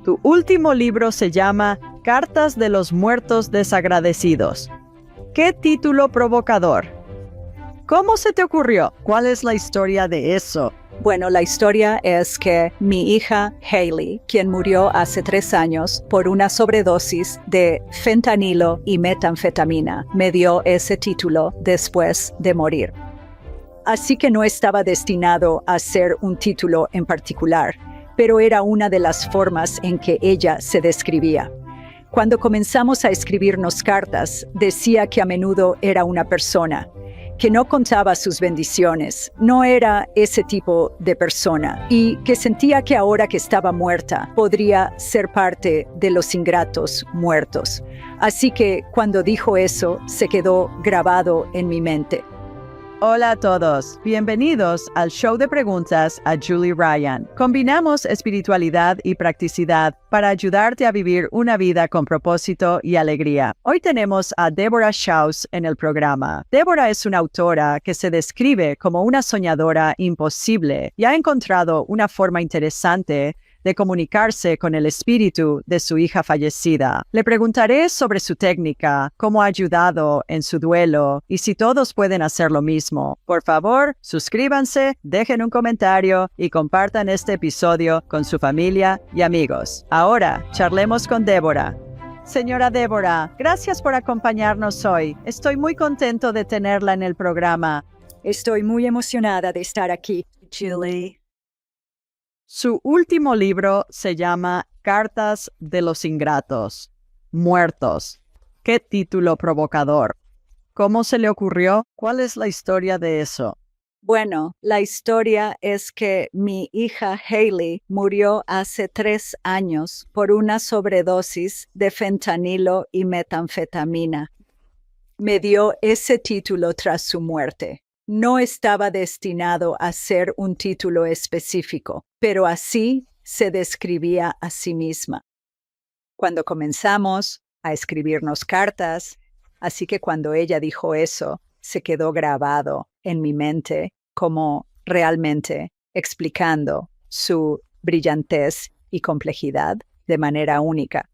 Tu último libro se llama Cartas de los Muertos Desagradecidos. ¡Qué título provocador! ¿Cómo se te ocurrió? ¿Cuál es la historia de eso? Bueno, la historia es que mi hija Hailey, quien murió hace 3 años por una sobredosis de fentanilo y metanfetamina, me dio ese título después de morir. Así que no estaba destinado a ser un título en particular, pero era una de las formas en que ella se describía. Cuando comenzamos a escribirnos cartas, decía que a menudo era una persona, que no contaba sus bendiciones, no era ese tipo de persona, y que sentía que ahora que estaba muerta, podría ser parte de los ingratos muertos. Así que cuando dijo eso, se quedó grabado en mi mente. Hola a todos, bienvenidos al show de preguntas a Julie Ryan. Combinamos espiritualidad y practicidad para ayudarte a vivir una vida con propósito y alegría. Hoy tenemos a Deborah Schaus en el programa. Deborah es una autora que se describe como una soñadora imposible y ha encontrado una forma interesante de comunicarse con el espíritu de su hija fallecida. Le preguntaré sobre su técnica, cómo ha ayudado en su duelo y si todos pueden hacer lo mismo. Por favor, suscríbanse, dejen un comentario y compartan este episodio con su familia y amigos. Ahora, charlemos con Deborah. Señora Deborah, gracias por acompañarnos hoy. Estoy muy contento de tenerla en el programa. Estoy muy emocionada de estar aquí, Julie. Su último libro se llama Cartas de los Ingratos, Muertos. ¡Qué título provocador! ¿Cómo se le ocurrió? ¿Cuál es la historia de eso? Bueno, la historia es que mi hija Hailey murió hace 3 años por una sobredosis de fentanilo y metanfetamina. Me dio ese título tras su muerte. No estaba destinado a ser un título específico, pero así se describía a sí misma. Cuando comenzamos a escribirnos cartas, así que cuando ella dijo eso, se quedó grabado en mi mente como realmente explicando su brillantez y complejidad de manera única.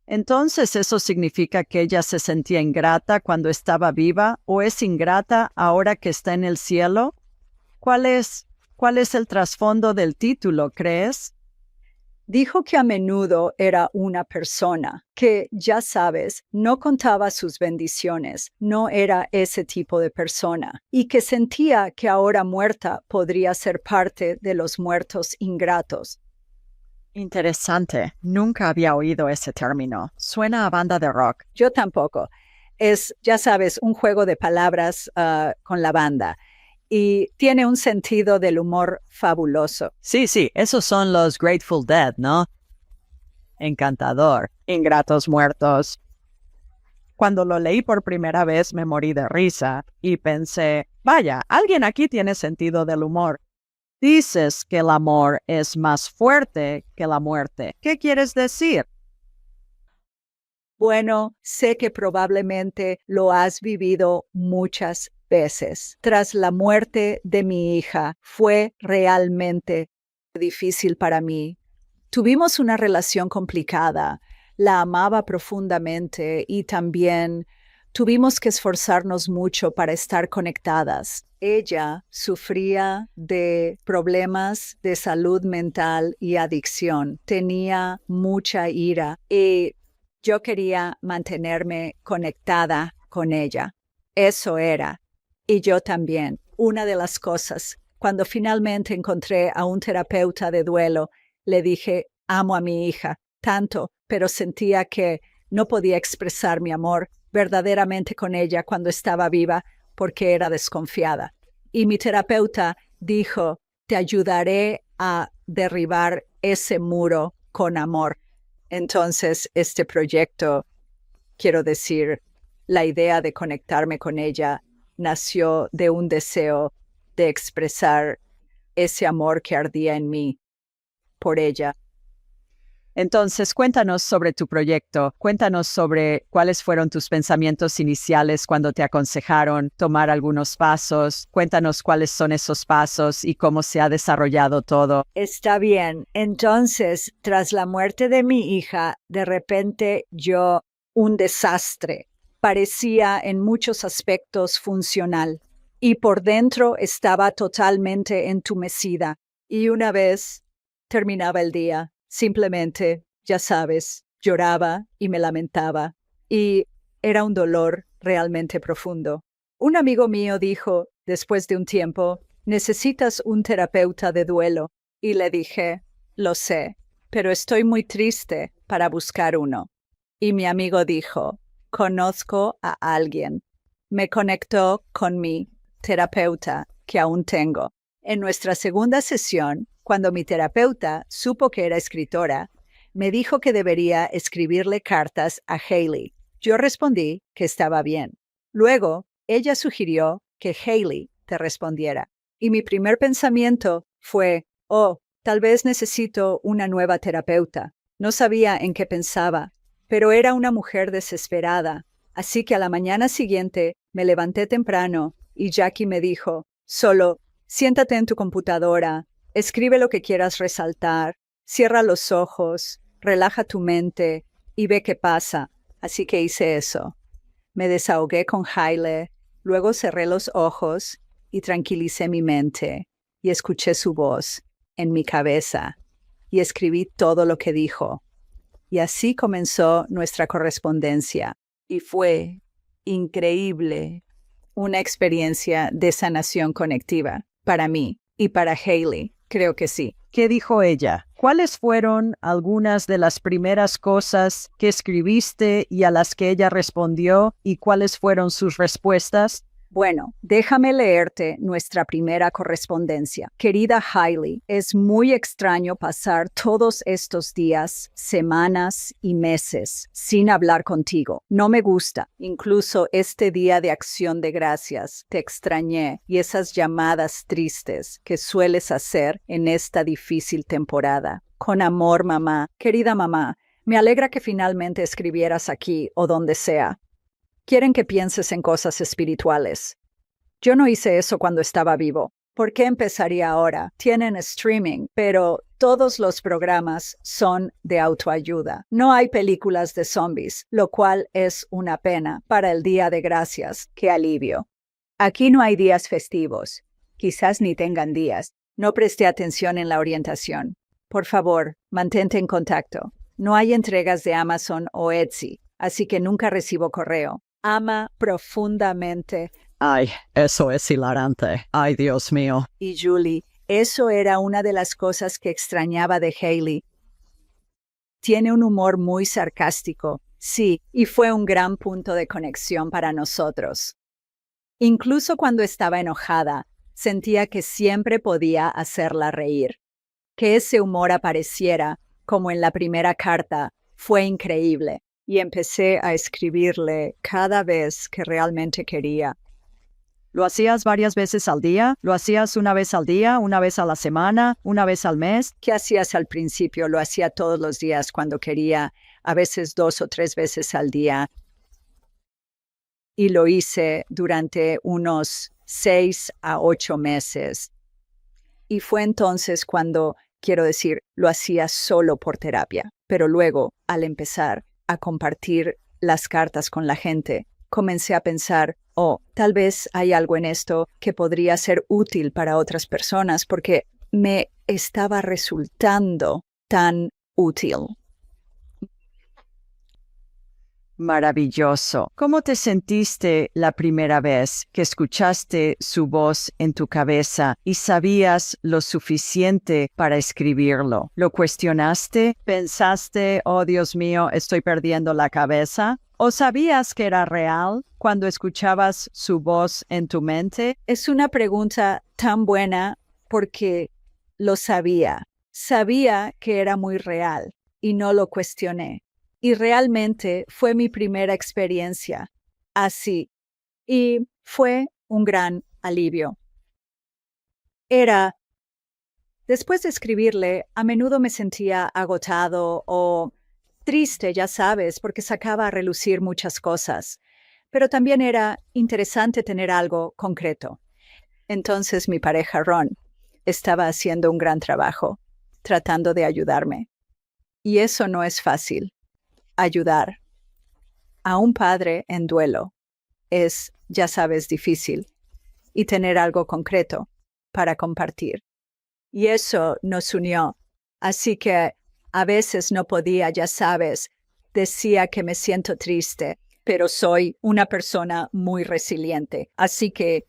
Entonces, ¿eso significa que ella se sentía ingrata cuando estaba viva o es ingrata ahora que está en el cielo? ¿Cuál es el trasfondo del título, crees? Dijo que a menudo era una persona, que, ya sabes, no contaba sus bendiciones, no era ese tipo de persona, y que sentía que ahora muerta podría ser parte de los muertos ingratos. Interesante. Nunca había oído ese término. Suena a banda de rock. Yo tampoco. Es, ya sabes, un juego de palabras con la banda. Y tiene un sentido del humor fabuloso. Sí, esos son los Grateful Dead, ¿no? Encantador. Ingratos muertos. Cuando lo leí por primera vez me morí de risa y pensé, vaya, alguien aquí tiene sentido del humor. Dices que el amor es más fuerte que la muerte. ¿Qué quieres decir? Bueno, sé que probablemente lo has vivido muchas veces. Tras la muerte de mi hija, fue realmente difícil para mí. Tuvimos una relación complicada. La amaba profundamente y también tuvimos que esforzarnos mucho para estar conectadas. Ella sufría de problemas de salud mental y adicción. Tenía mucha ira y yo quería mantenerme conectada con ella. Eso era. Y yo también. Una de las cosas, cuando finalmente encontré a un terapeuta de duelo, le dije, amo a mi hija, tanto, pero sentía que no podía expresar mi amor verdaderamente con ella cuando estaba viva porque era desconfiada. Y mi terapeuta dijo, te ayudaré a derribar ese muro con amor. Entonces, este proyecto, quiero decir, la idea de conectarme con ella nació de un deseo de expresar ese amor que ardía en mí por ella. Entonces, cuéntanos sobre tu proyecto, cuéntanos sobre cuáles fueron tus pensamientos iniciales cuando te aconsejaron tomar algunos pasos, cuéntanos cuáles son esos pasos y cómo se ha desarrollado todo. Está bien. Entonces, tras la muerte de mi hija, de repente yo, un desastre. Parecía en muchos aspectos funcional y por dentro estaba totalmente entumecida. Y una vez terminaba el día, simplemente, ya sabes, lloraba y me lamentaba. Y era un dolor realmente profundo. Un amigo mío dijo, después de un tiempo, necesitas un terapeuta de duelo. Y le dije, lo sé, pero estoy muy triste para buscar uno. Y mi amigo dijo, conozco a alguien. Me conectó con mi terapeuta, que aún tengo. En nuestra segunda sesión, cuando mi terapeuta supo que era escritora, me dijo que debería escribirle cartas a Hailey. Yo respondí que estaba bien. Luego, ella sugirió que Hailey te respondiera. Y mi primer pensamiento fue, oh, tal vez necesito una nueva terapeuta. No sabía en qué pensaba, pero era una mujer desesperada. Así que a la mañana siguiente me levanté temprano y Jackie me dijo, solo, siéntate en tu computadora, escribe lo que quieras resaltar, cierra los ojos, relaja tu mente y ve qué pasa. Así que hice eso. Me desahogué con Hailey, luego cerré los ojos y tranquilicé mi mente y escuché su voz en mi cabeza y escribí todo lo que dijo. Y así comenzó nuestra correspondencia y fue increíble. Una experiencia de sanación conectiva para mí y para Hailey, creo que sí. ¿Qué dijo ella? ¿Cuáles fueron algunas de las primeras cosas que escribiste y a las que ella respondió y cuáles fueron sus respuestas? Bueno, déjame leerte nuestra primera correspondencia. Querida Hailey, es muy extraño pasar todos estos días, semanas y meses sin hablar contigo. No me gusta. Incluso este día de Acción de Gracias, te extrañé y esas llamadas tristes que sueles hacer en esta difícil temporada. Con amor, mamá. Querida mamá, me alegra que finalmente escribieras aquí o donde sea. Quieren que pienses en cosas espirituales. Yo no hice eso cuando estaba vivo. ¿Por qué empezaría ahora? Tienen streaming, pero todos los programas son de autoayuda. No hay películas de zombies, lo cual es una pena para el Día de Gracias. ¡Qué alivio! Aquí no hay días festivos. Quizás ni tengan días. No presté atención en la orientación. Por favor, mantente en contacto. No hay entregas de Amazon o Etsy, así que nunca recibo correo. Ama profundamente. Ay, eso es hilarante. Ay, Dios mío. Y Julie, eso era una de las cosas que extrañaba de Hailey. Tiene un humor muy sarcástico, sí, y fue un gran punto de conexión para nosotros. Incluso cuando estaba enojada, sentía que siempre podía hacerla reír. Que ese humor apareciera, como en la primera carta, fue increíble. Y empecé a escribirle cada vez que realmente quería. ¿Lo hacías varias veces al día? ¿Lo hacías una vez al día, una vez a la semana, una vez al mes? ¿Qué hacías al principio? Lo hacía todos los días cuando quería, a veces 2 o 3 veces al día. Y lo hice durante unos 6 a 8 meses. Y fue entonces cuando, quiero decir, lo hacía solo por terapia. Pero luego, al empezar a compartir las cartas con la gente, comencé a pensar, oh, tal vez hay algo en esto que podría ser útil para otras personas porque me estaba resultando tan útil. Maravilloso. ¿Cómo te sentiste la primera vez que escuchaste su voz en tu cabeza y sabías lo suficiente para escribirlo? ¿Lo cuestionaste? ¿Pensaste, oh Dios mío, estoy perdiendo la cabeza? ¿O sabías que era real cuando escuchabas su voz en tu mente? Es una pregunta tan buena porque lo sabía. Sabía que era muy real y no lo cuestioné. Y realmente fue mi primera experiencia así. Y fue un gran alivio. Era Después de escribirle, a menudo me sentía agotado o triste, ya sabes, porque sacaba a relucir muchas cosas. Pero también era interesante tener algo concreto. Entonces mi pareja Ron estaba haciendo un gran trabajo, tratando de ayudarme. Y eso no es fácil. Ayudar a un padre en duelo es, ya sabes, difícil. Y tener algo concreto para compartir. Y eso nos unió. Así que a veces no podía, ya sabes, decía que me siento triste, pero soy una persona muy resiliente. Así que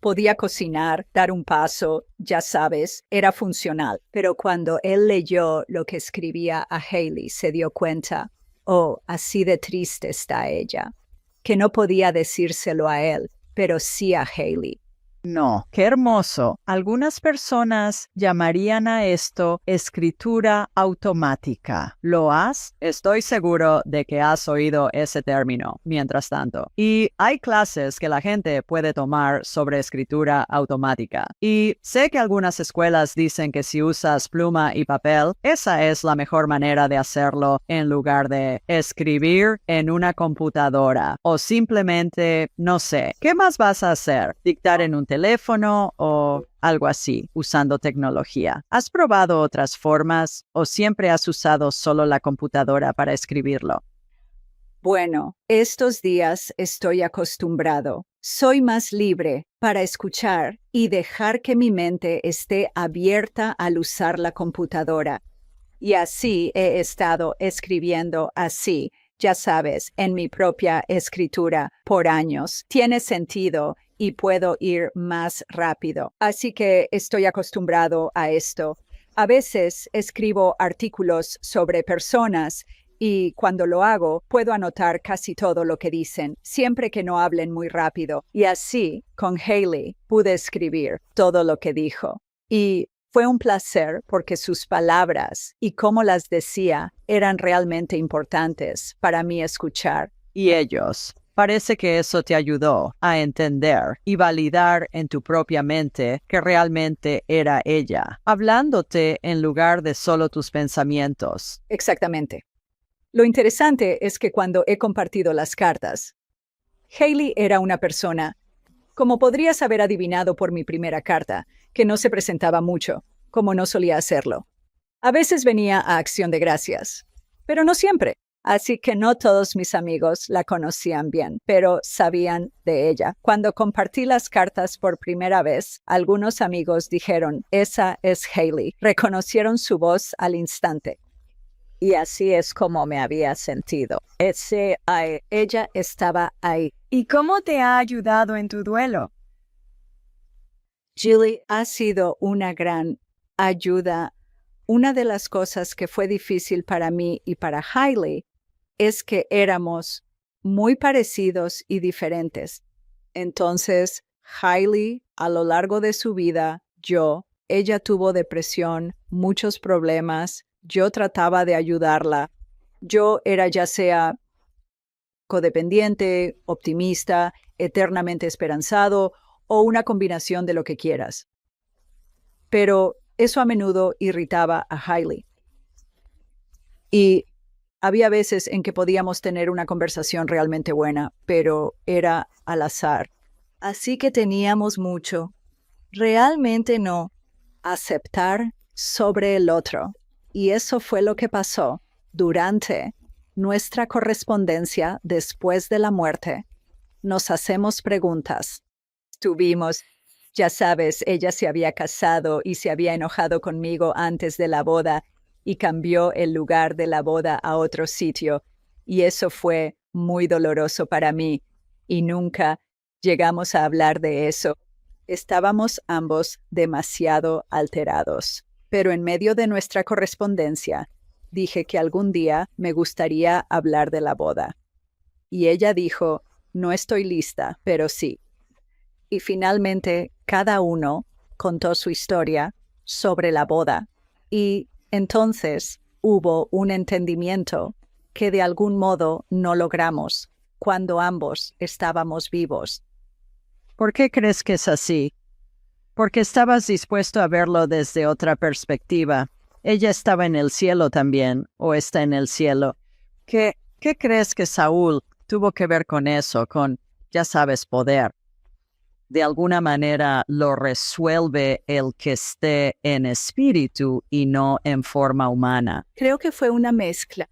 podía cocinar, dar un paso, ya sabes, era funcional. Pero cuando él leyó lo que escribía a Hailey, se dio cuenta, oh, así de triste está ella, que no podía decírselo a él, pero sí a Hailey. No, qué hermoso. Algunas personas llamarían a esto escritura automática. ¿Lo has? Estoy seguro de que has oído ese término, mientras tanto. Y hay clases que la gente puede tomar sobre escritura automática. Y sé que algunas escuelas dicen que si usas pluma y papel, esa es la mejor manera de hacerlo en lugar de escribir en una computadora. O simplemente, no sé, ¿qué más vas a hacer? ¿Dictar en un teléfono o algo así, usando tecnología? ¿Has probado otras formas o siempre has usado solo la computadora para escribirlo? Bueno, estos días estoy acostumbrado. Soy más libre para escuchar y dejar que mi mente esté abierta al usar la computadora. Y así he estado escribiendo así, ya sabes, en mi propia escritura por años. Tiene sentido y puedo ir más rápido. Así que estoy acostumbrado a esto. A veces escribo artículos sobre personas y cuando lo hago puedo anotar casi todo lo que dicen, siempre que no hablen muy rápido. Y así, con Hailey, pude escribir todo lo que dijo. Y fue un placer porque sus palabras y cómo las decía eran realmente importantes para mí escuchar. Y ellos. Parece que eso te ayudó a entender y validar en tu propia mente que realmente era ella, hablándote en lugar de solo tus pensamientos. Exactamente. Lo interesante es que cuando he compartido las cartas, Hailey era una persona, como podrías haber adivinado por mi primera carta, que no se presentaba mucho, como no solía hacerlo. A veces venía a Acción de Gracias, pero no siempre. Así que no todos mis amigos la conocían bien, pero sabían de ella. Cuando compartí las cartas por primera vez, algunos amigos dijeron, esa es Hailey. Reconocieron su voz al instante. Y así es como me había sentido. Ella estaba ahí. ¿Y cómo te ha ayudado en tu duelo? Julie ha sido una gran ayuda. Una de las cosas que fue difícil para mí y para Hailey es que éramos muy parecidos y diferentes. Entonces, Hailey, a lo largo de su vida, ella tuvo depresión, muchos problemas, yo trataba de ayudarla. Yo era ya sea codependiente, optimista, eternamente esperanzado o una combinación de lo que quieras. Pero eso a menudo irritaba a Hailey. Y había veces en que podíamos tener una conversación realmente buena, pero era al azar. Así que teníamos mucho, realmente no, aceptar sobre el otro. Y eso fue lo que pasó durante nuestra correspondencia después de la muerte. Nos hacemos preguntas. Ya sabes, ella se había casado y se había enojado conmigo antes de la boda y cambió el lugar de la boda a otro sitio. Y eso fue muy doloroso para mí y nunca llegamos a hablar de eso. Estábamos ambos demasiado alterados. Pero en medio de nuestra correspondencia, dije que algún día me gustaría hablar de la boda. Y ella dijo, no estoy lista, pero sí. Y finalmente, cada uno contó su historia sobre la boda. Y entonces hubo un entendimiento que de algún modo no logramos cuando ambos estábamos vivos. ¿Por qué crees que es así? porque estabas dispuesto a verlo desde otra perspectiva. Ella estaba en el cielo también, o está en el cielo. ¿Qué crees que Saúl tuvo que ver con eso, con, ya sabes, poder? De alguna manera lo resuelve el que esté en espíritu y no en forma humana. Creo que fue una mezcla.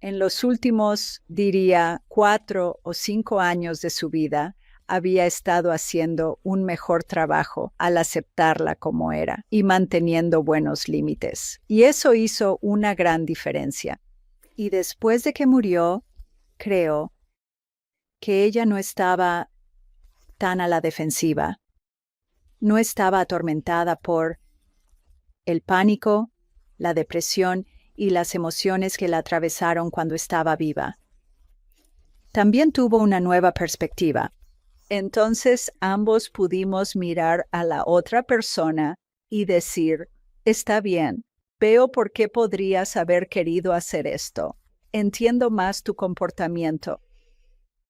En los últimos, diría, 4 o 5 años de su vida, había estado haciendo un mejor trabajo al aceptarla como era y manteniendo buenos límites. Y eso hizo una gran diferencia. Y después de que murió, creo que ella no estaba tan a la defensiva. No estaba atormentada por el pánico, la depresión y las emociones que la atravesaron cuando estaba viva. También tuvo una nueva perspectiva. Entonces ambos pudimos mirar a la otra persona y decir, está bien, veo por qué podrías haber querido hacer esto. Entiendo más tu comportamiento.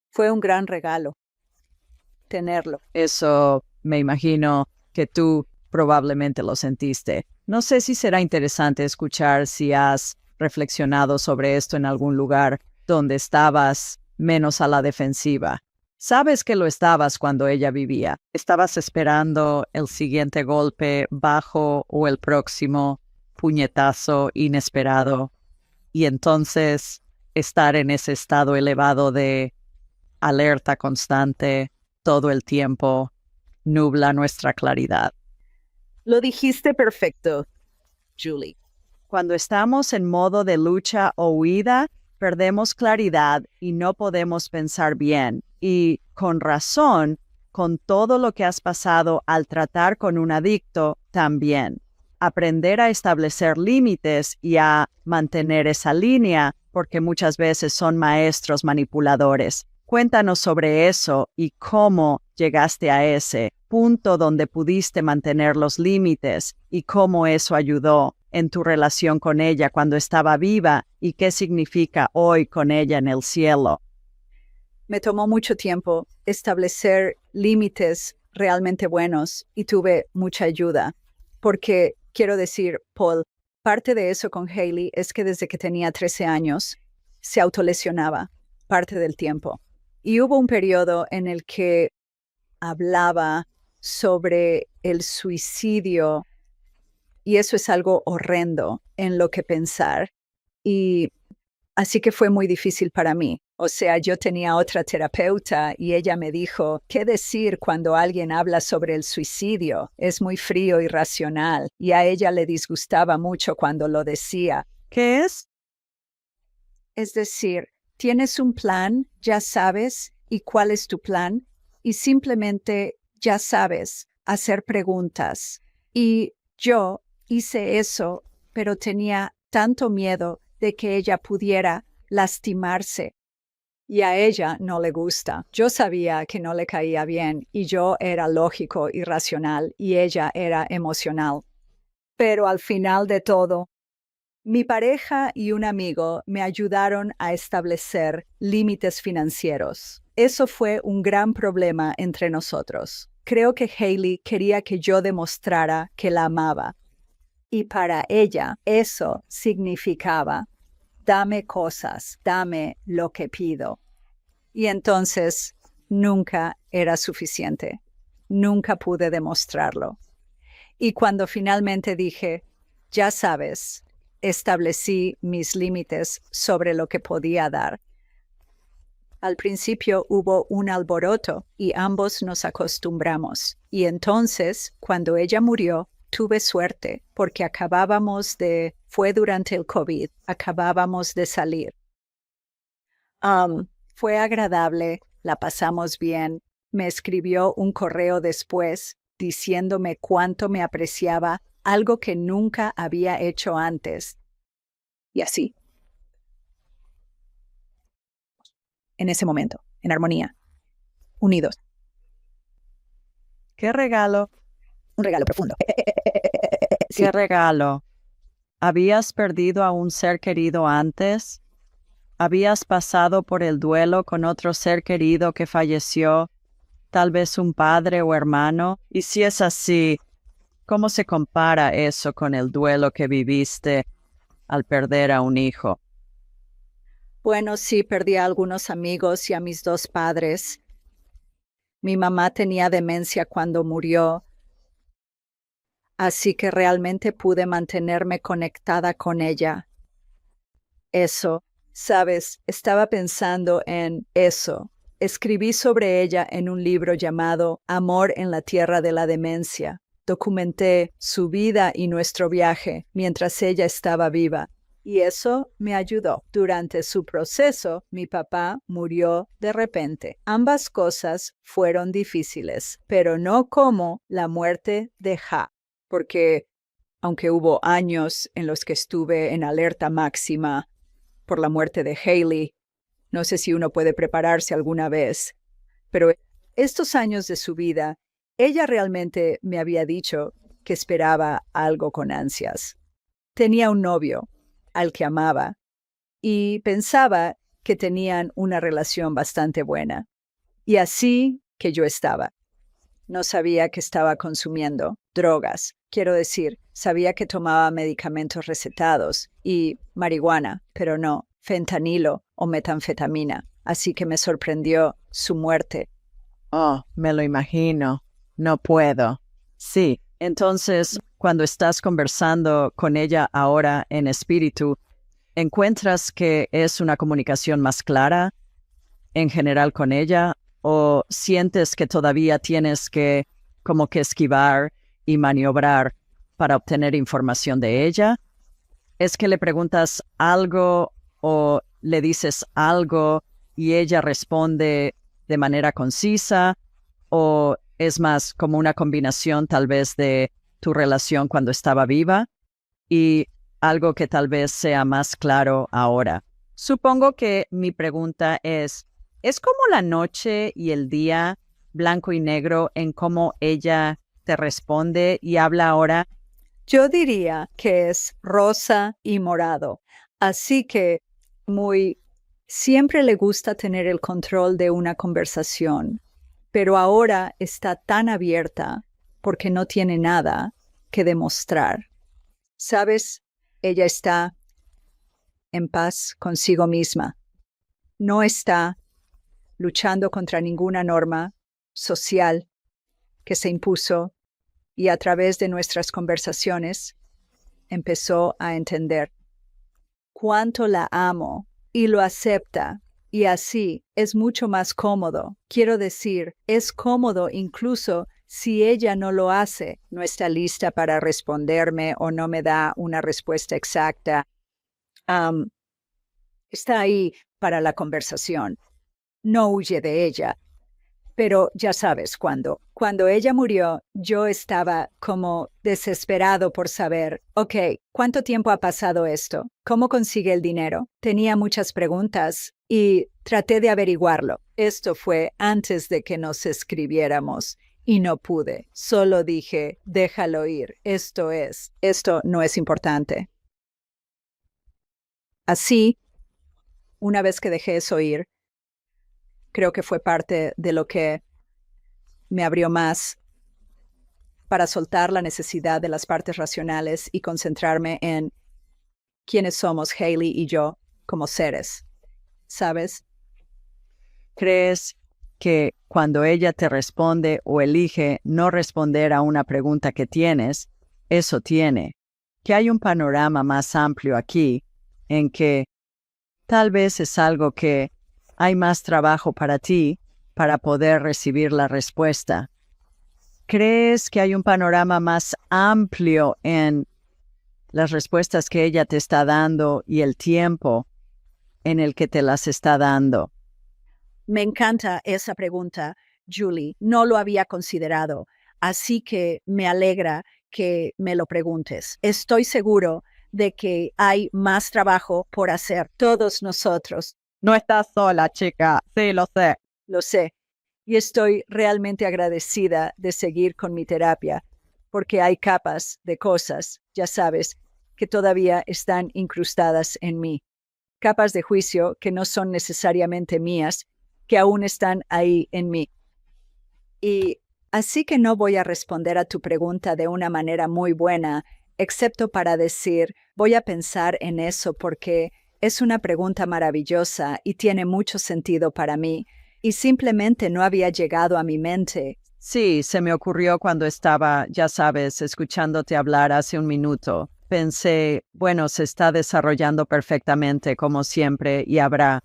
Fue un gran regalo tenerlo. Eso me imagino que tú probablemente lo sentiste. No sé si será interesante escuchar si has reflexionado sobre esto en algún lugar donde estabas menos a la defensiva. Sabes que lo estabas cuando ella vivía. Estabas esperando el siguiente golpe bajo o el próximo puñetazo inesperado. Y entonces estar en ese estado elevado de alerta constante todo el tiempo nubla nuestra claridad. Lo dijiste perfecto, Julie. Cuando estamos en modo de lucha o huida, perdemos claridad y no podemos pensar bien. Y con razón, con todo lo que has pasado al tratar con un adicto, también. Aprender a establecer límites y a mantener esa línea, porque muchas veces son maestros manipuladores. Cuéntanos sobre eso y cómo llegaste a ese punto donde pudiste mantener los límites y cómo eso ayudó en tu relación con ella cuando estaba viva y qué significa hoy con ella en el cielo. Me tomó mucho tiempo establecer límites realmente buenos y tuve mucha ayuda, porque quiero decir, Paul, parte de eso con Hailey es que desde que tenía 13 años se autolesionaba parte del tiempo. Y hubo un periodo en el que hablaba sobre el suicidio y eso es algo horrendo en lo que pensar. Y así que fue muy difícil para mí. O sea, yo tenía otra terapeuta y ella me dijo, ¿qué decir cuando alguien habla sobre el suicidio? Es muy frío y racional. Y a ella le disgustaba mucho cuando lo decía. ¿Qué es? Es decir, tienes un plan, ya sabes, ¿y cuál es tu plan? Y simplemente, ya sabes, hacer preguntas. Y yo hice eso, pero tenía tanto miedo de que ella pudiera lastimarse. Y a ella no le gusta. Yo sabía que no le caía bien y yo era lógico y racional y ella era emocional. Pero al final de todo, mi pareja y un amigo me ayudaron a establecer límites financieros. Eso fue un gran problema entre nosotros. Creo que Hailey quería que yo demostrara que la amaba. Y para ella eso significaba, dame cosas, dame lo que pido. Y entonces nunca era suficiente. Nunca pude demostrarlo. Y cuando finalmente dije, ya sabes, establecí mis límites sobre lo que podía dar. Al principio hubo un alboroto y ambos nos acostumbramos. Y entonces, cuando ella murió, tuve suerte porque fue durante el COVID, acabábamos de salir. Fue agradable, la pasamos bien. Me escribió un correo después diciéndome cuánto me apreciaba, algo que nunca había hecho antes. Y así. En ese momento, en armonía, unidos. ¿Qué regalo? Un regalo profundo. Sí. ¿Qué regalo? ¿Habías perdido a un ser querido antes? ¿Habías pasado por el duelo con otro ser querido que falleció? Tal vez un padre o hermano. Y si es así, ¿Cómo se compara eso con el duelo que viviste al perder a un hijo? Bueno, sí, perdí a algunos amigos y a mis dos padres. Mi mamá tenía demencia cuando murió, así que realmente pude mantenerme conectada con ella. Eso, sabes, estaba pensando en eso. Escribí sobre ella en un libro llamado Amor en la Tierra de la Demencia. Documenté su vida y nuestro viaje mientras ella estaba viva. Y eso me ayudó. Durante su proceso, mi papá murió de repente. Ambas cosas fueron difíciles, pero no como la muerte de Ja, porque aunque hubo años en los que estuve en alerta máxima por la muerte de Hailey, no sé si uno puede prepararse alguna vez, pero estos años de su vida, ella realmente me había dicho que esperaba algo con ansias. Tenía un novio al que amaba y pensaba que tenían una relación bastante buena. Y así que yo estaba. No sabía que estaba consumiendo drogas. Quiero decir, sabía que tomaba medicamentos recetados y marihuana, pero no fentanilo o metanfetamina. Así que me sorprendió su muerte. Oh, me lo imagino. No puedo. Sí, entonces, cuando estás conversando con ella ahora en espíritu, ¿encuentras que es una comunicación más clara en general con ella o sientes que todavía tienes que como que esquivar y maniobrar para obtener información de ella? ¿Es que le preguntas algo o le dices algo y ella responde de manera concisa o es más como una combinación tal vez de tu relación cuando estaba viva y algo que tal vez sea más claro ahora? Supongo que mi pregunta ¿es como la noche y el día blanco y negro en cómo ella te responde y habla ahora? Yo diría que es rosa y morado. Así que siempre le gusta tener el control de una conversación, pero ahora está tan abierta porque no tiene nada que demostrar. ¿Sabes? Ella está en paz consigo misma. No está luchando contra ninguna norma social que se impuso y a través de nuestras conversaciones empezó a entender cuánto la amo y lo acepta. Y así es mucho más cómodo. Quiero decir, es cómodo incluso si ella no lo hace, no está lista para responderme o no me da una respuesta exacta. Está ahí para la conversación. No huye de ella. Pero ya sabes, cuando ella murió, yo estaba como desesperado por saber, ok, ¿cuánto tiempo ha pasado esto? ¿Cómo consigue el dinero? Tenía muchas preguntas y traté de averiguarlo. Esto fue antes de que nos escribiéramos y no pude. Solo dije, déjalo ir. Esto no es importante. Así, una vez que dejé eso ir, creo que fue parte de lo que me abrió más para soltar la necesidad de las partes racionales y concentrarme en quiénes somos Hailey y yo como seres, ¿sabes? ¿Crees que cuando ella te responde o elige no responder a una pregunta que tienes, eso tiene, que hay un panorama más amplio aquí en que tal vez es algo que hay más trabajo para ti para poder recibir la respuesta? ¿Crees que hay un panorama más amplio en las respuestas que ella te está dando y el tiempo en el que te las está dando? Me encanta esa pregunta, Julie. No lo había considerado, así que me alegra que me lo preguntes. Estoy seguro de que hay más trabajo por hacer todos nosotros. No estás sola, chica. Sí, lo sé. Lo sé. Y estoy realmente agradecida de seguir con mi terapia, porque hay capas de cosas, ya sabes, que todavía están incrustadas en mí. Capas de juicio que no son necesariamente mías, que aún están ahí en mí. Y Así que no voy a responder a tu pregunta de una manera muy buena, excepto para decir, voy a pensar en eso porque es una pregunta maravillosa y tiene mucho sentido para mí, y simplemente no había llegado a mi mente. Sí, se me ocurrió cuando estaba, ya sabes, escuchándote hablar hace un minuto. Pensé, bueno, se está desarrollando perfectamente como siempre y habrá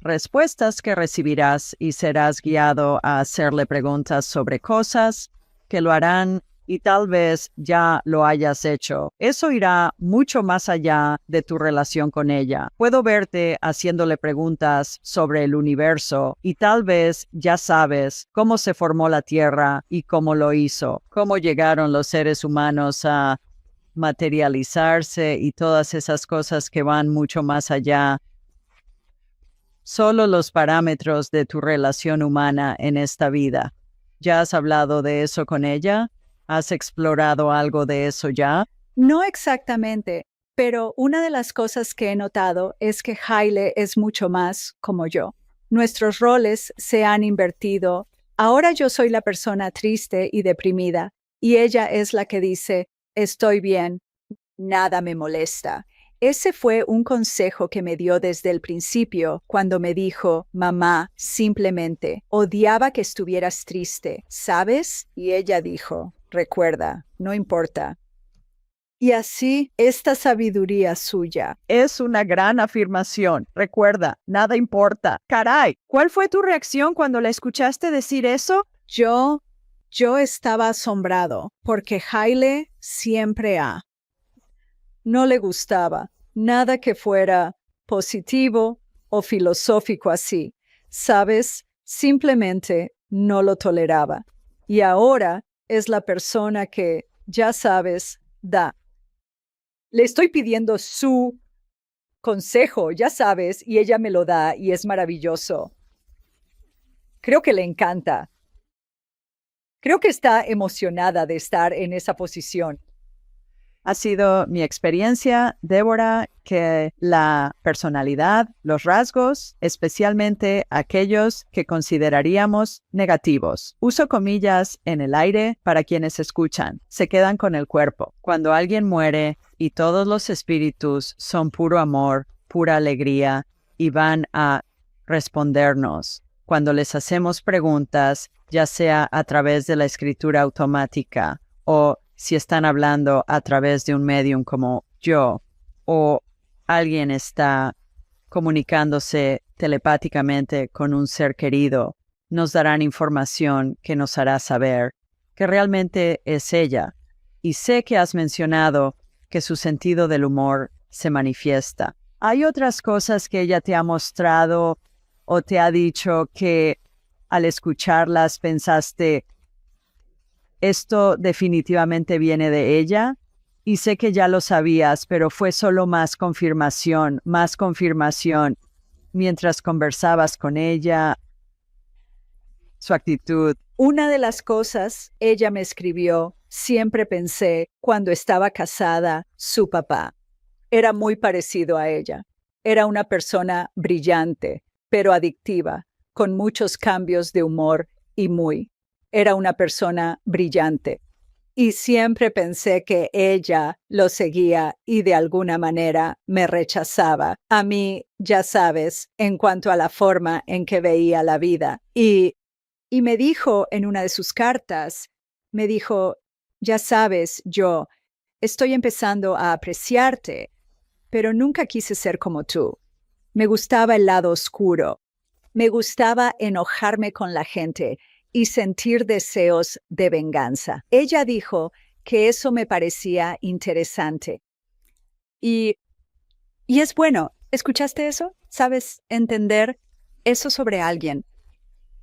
respuestas que recibirás y serás guiado a hacerle preguntas sobre cosas que lo harán y tal vez ya lo hayas hecho. Eso irá mucho más allá de tu relación con ella. Puedo verte haciéndole preguntas sobre el universo y tal vez ya sabes cómo se formó la Tierra y cómo lo hizo, cómo llegaron los seres humanos a materializarse y todas esas cosas que van mucho más allá. Solo los parámetros de tu relación humana en esta vida. ¿Ya has hablado de eso con ella? ¿Has explorado algo de eso ya? No exactamente, pero una de las cosas que he notado es que Haile es mucho más como yo. Nuestros roles se han invertido. Ahora yo soy la persona triste y deprimida, y ella es la que dice, estoy bien, nada me molesta. Ese fue un consejo que me dio desde el principio, cuando me dijo, mamá, simplemente, odiaba que estuvieras triste, ¿sabes? Y ella dijo, recuerda, no importa. Y así, esta sabiduría suya. Es una gran afirmación. Recuerda, nada importa. Caray, ¿cuál fue tu reacción cuando la escuchaste decir eso? Yo estaba asombrado, porque Haile siempre no le gustaba nada que fuera positivo o filosófico así. ¿Sabes? Simplemente no lo toleraba. Y ahora es la persona que, ya sabes, da. Le estoy pidiendo su consejo, ya sabes, y ella me lo da y es maravilloso. Creo que le encanta. Creo que está emocionada de estar en esa posición. Ha sido mi experiencia, Débora, que la personalidad, los rasgos, especialmente aquellos que consideraríamos negativos, uso comillas en el aire para quienes escuchan, se quedan con el cuerpo. Cuando alguien muere y todos los espíritus son puro amor, pura alegría y van a respondernos cuando les hacemos preguntas, ya sea a través de la escritura automática o si están hablando a través de un medium como yo, o alguien está comunicándose telepáticamente con un ser querido, nos darán información que nos hará saber que realmente es ella. Y sé que has mencionado que su sentido del humor se manifiesta. ¿Hay otras cosas que ella te ha mostrado o te ha dicho que al escucharlas pensaste, esto definitivamente viene de ella? Y sé que ya lo sabías, pero fue solo más confirmación, mientras conversabas con ella, su actitud. Una de las cosas, ella me escribió, siempre pensé, cuando estaba casada, su papá. Era muy parecido a ella. Era una persona brillante, pero adictiva, con muchos cambios de humor y Era una persona brillante. Y siempre pensé que ella lo seguía y de alguna manera me rechazaba. A mí, ya sabes, en cuanto a la forma en que veía la vida. Y me dijo en una de sus cartas, me dijo, ya sabes, yo estoy empezando a apreciarte, pero nunca quise ser como tú. Me gustaba el lado oscuro. Me gustaba enojarme con la gente y sentir deseos de venganza. Ella dijo que eso me parecía interesante. Y es bueno. ¿Escuchaste eso? ¿Sabes entender eso sobre alguien?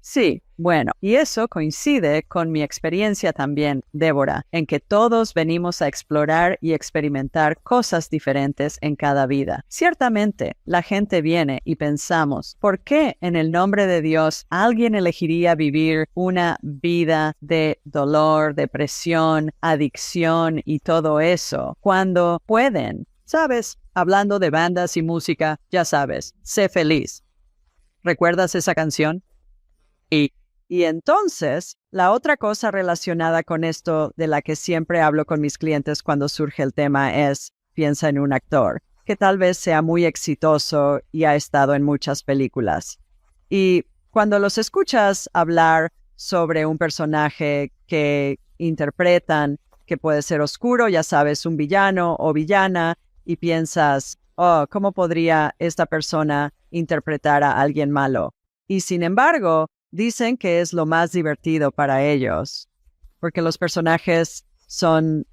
Sí, bueno, y eso coincide con mi experiencia también, Débora, en que todos venimos a explorar y experimentar cosas diferentes en cada vida. Ciertamente, la gente viene y pensamos, ¿por qué en el nombre de Dios alguien elegiría vivir una vida de dolor, depresión, adicción y todo eso cuando pueden? ¿Sabes? Hablando de bandas y música, ya sabes, sé feliz. ¿Recuerdas esa canción? Y Y entonces, la otra cosa relacionada con esto de la que siempre hablo con mis clientes cuando surge el tema es, piensa en un actor que tal vez sea muy exitoso y ha estado en muchas películas. Y cuando los escuchas hablar sobre un personaje que interpretan, que puede ser oscuro, ya sabes, un villano o villana, y piensas, oh, ¿cómo podría esta persona interpretar a alguien malo? Y sin embargo, dicen que es lo más divertido para ellos, porque los personajes son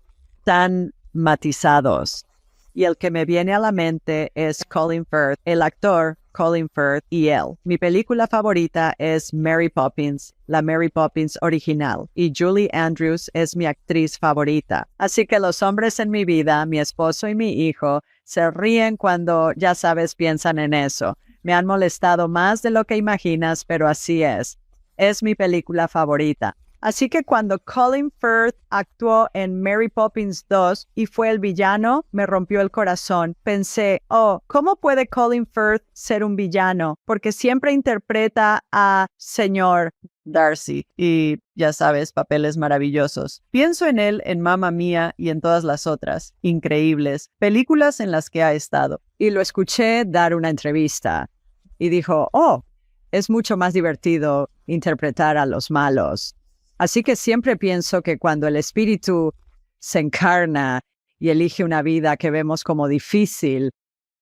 tan matizados. Y el que me viene a la mente es Colin Firth, el actor Colin Firth y él. Mi película favorita es Mary Poppins, la Mary Poppins original, y Julie Andrews es mi actriz favorita. Así que los hombres en mi vida, mi esposo y mi hijo, se ríen cuando, ya sabes, piensan en eso. Me han molestado más de lo que imaginas, pero así es. Es mi película favorita. Así que cuando Colin Firth actuó en Mary Poppins 2 y fue el villano, me rompió el corazón. Pensé, oh, ¿cómo puede Colin Firth ser un villano? Porque siempre interpreta a señor Darcy y, ya sabes, papeles maravillosos. Pienso en él en Mamma Mía y en todas las otras increíbles películas en las que ha estado. Y lo escuché dar una entrevista y dijo, oh, es mucho más divertido interpretar a los malos. Así que siempre pienso que cuando el espíritu se encarna y elige una vida que vemos como difícil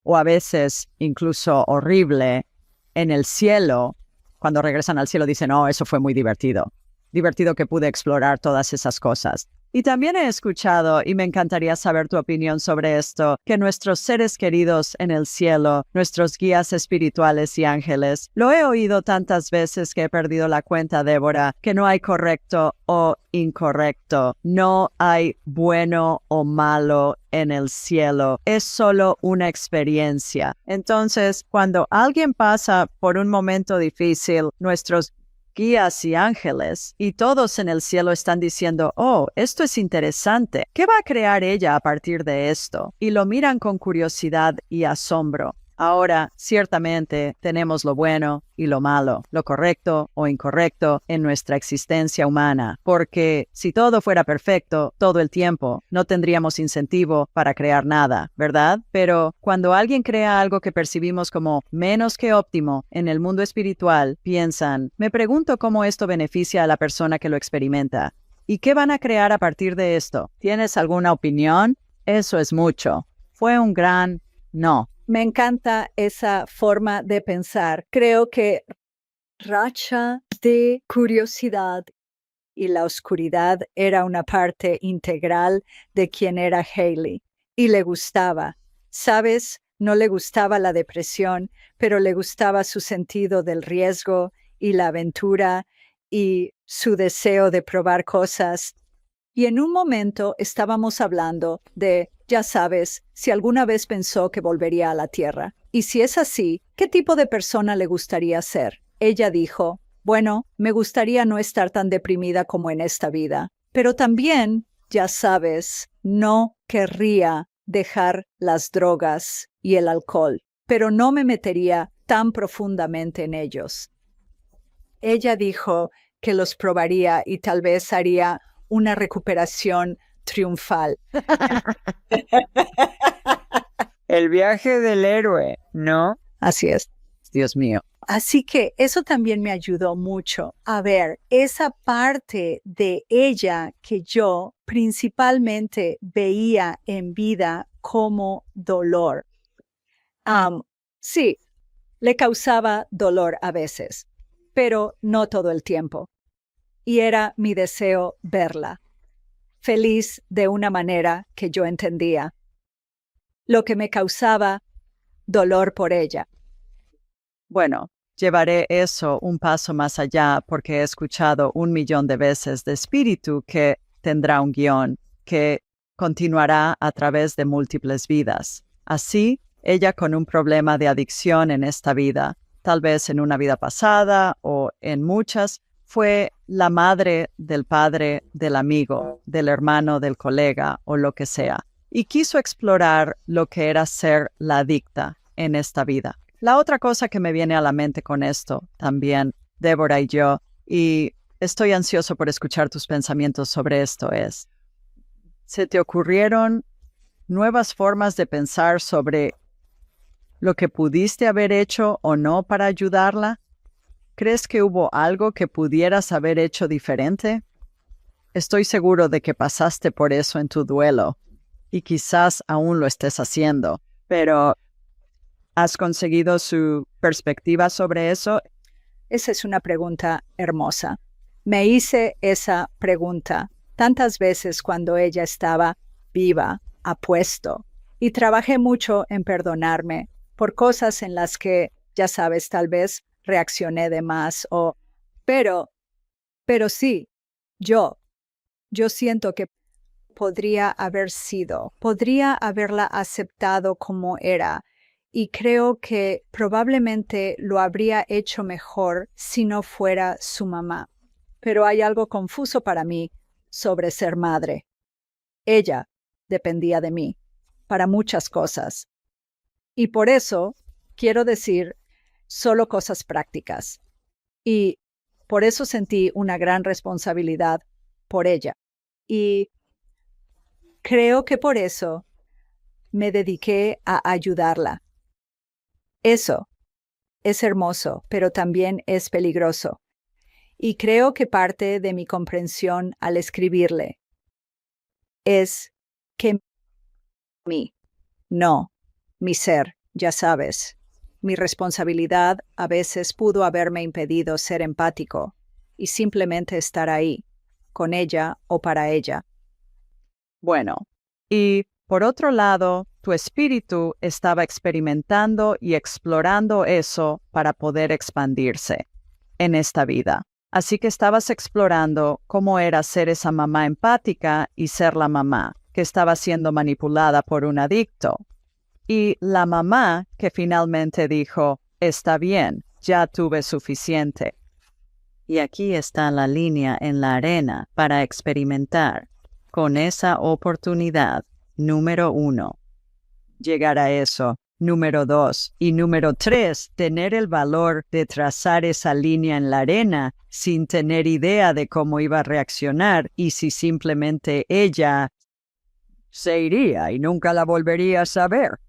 o a veces incluso horrible en el cielo, cuando regresan al cielo dicen, oh, eso fue muy divertido. Divertido que pude explorar todas esas cosas. Y también he escuchado, y me encantaría saber tu opinión sobre esto, que nuestros seres queridos en el cielo, nuestros guías espirituales y ángeles, lo he oído tantas veces que he perdido la cuenta, Débora, que no hay correcto o incorrecto, no hay bueno o malo en el cielo, es solo una experiencia. Entonces, cuando alguien pasa por un momento difícil, nuestros guías y ángeles, y todos en el cielo están diciendo, oh, esto es interesante, ¿qué va a crear ella a partir de esto? Y lo miran con curiosidad y asombro. Ahora, ciertamente, tenemos lo bueno y lo malo, lo correcto o incorrecto en nuestra existencia humana, porque si todo fuera perfecto todo el tiempo, no tendríamos incentivo para crear nada, ¿verdad? Pero cuando alguien crea algo que percibimos como menos que óptimo en el mundo espiritual, piensan, me pregunto cómo esto beneficia a la persona que lo experimenta. ¿Y qué van a crear a partir de esto? ¿Tienes alguna opinión? Eso es mucho. Fue un gran no. Me encanta esa forma de pensar. Creo que racha de curiosidad y la oscuridad era una parte integral de quien era Hailey. Y le gustaba. ¿Sabes? No le gustaba la depresión, pero le gustaba su sentido del riesgo y la aventura y su deseo de probar cosas. Y en un momento estábamos hablando de, ya sabes, si alguna vez pensó que volvería a la Tierra. Y si es así, ¿qué tipo de persona le gustaría ser? Ella dijo, bueno, me gustaría no estar tan deprimida como en esta vida. Pero también, ya sabes, no querría dejar las drogas y el alcohol, pero no me metería tan profundamente en ellos. Ella dijo que los probaría y tal vez haría una recuperación triunfal. El viaje del héroe, ¿no? Así es. Dios mío. Así que eso también me ayudó mucho a ver esa parte de ella que yo principalmente veía en vida como dolor. Sí, le causaba dolor a veces, pero no todo el tiempo. Y era mi deseo verla, feliz de una manera que yo entendía, lo que me causaba dolor por ella. Bueno, llevaré eso un paso más allá porque he escuchado 1,000,000 de veces de espíritu que tendrá un guión, que continuará a través de múltiples vidas. Así, ella con un problema de adicción en esta vida, tal vez en una vida pasada o en muchas, fue la madre del padre del amigo, del hermano del colega o lo que sea, y quiso explorar lo que era ser la adicta en esta vida. La otra cosa que me viene a la mente con esto también, Débora y yo, y estoy ansioso por escuchar tus pensamientos sobre esto. ¿Se te ocurrieron nuevas formas de pensar sobre lo que pudiste haber hecho o no para ayudarla? ¿Crees que hubo algo que pudieras haber hecho diferente? Estoy seguro de que pasaste por eso en tu duelo y quizás aún lo estés haciendo, pero ¿has conseguido su perspectiva sobre eso? Esa es una pregunta hermosa. Me hice esa pregunta tantas veces cuando ella estaba viva, apuesto, y trabajé mucho en perdonarme por cosas en las que, ya sabes, tal vez reaccioné de más pero, pero sí, yo siento que podría haberla aceptado como era, y creo que probablemente lo habría hecho mejor si no fuera su mamá. Pero hay algo confuso para mí sobre ser madre. Ella dependía de mí para muchas cosas. Y por eso quiero decir solo cosas prácticas. Y por eso sentí una gran responsabilidad por ella. Y creo que por eso me dediqué a ayudarla. Eso es hermoso, pero también es peligroso. Y creo que parte de mi comprensión al escribirle es que no, mi ser, ya sabes, mi responsabilidad a veces pudo haberme impedido ser empático y simplemente estar ahí, con ella o para ella. Bueno, y por otro lado, tu espíritu estaba experimentando y explorando eso para poder expandirse en esta vida. Así que estabas explorando cómo era ser esa mamá empática y ser la mamá que estaba siendo manipulada por un adicto. Y la mamá que finalmente dijo, está bien, ya tuve suficiente. Y aquí está la línea en la arena para experimentar con esa oportunidad. Número 1, llegar a eso. Número 2 y número 3, tener el valor de trazar esa línea en la arena sin tener idea de cómo iba a reaccionar y si simplemente ella se iría y nunca la volverías a ver.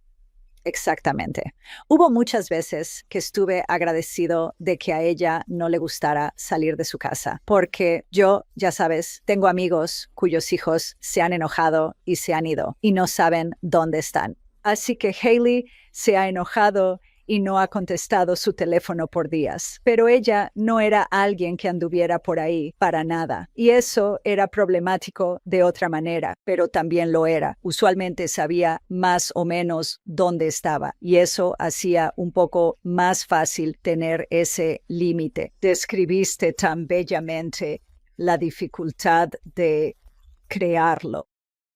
Exactamente. Hubo muchas veces que estuve agradecido de que a ella no le gustara salir de su casa, porque yo, ya sabes, tengo amigos cuyos hijos se han enojado y se han ido y no saben dónde están. Así que Hailey se ha enojado y no ha contestado su teléfono por días. Pero ella no era alguien que anduviera por ahí para nada. Y eso era problemático de otra manera, pero también lo era. Usualmente sabía más o menos dónde estaba y eso hacía un poco más fácil tener ese límite. Describiste tan bellamente la dificultad de crearlo.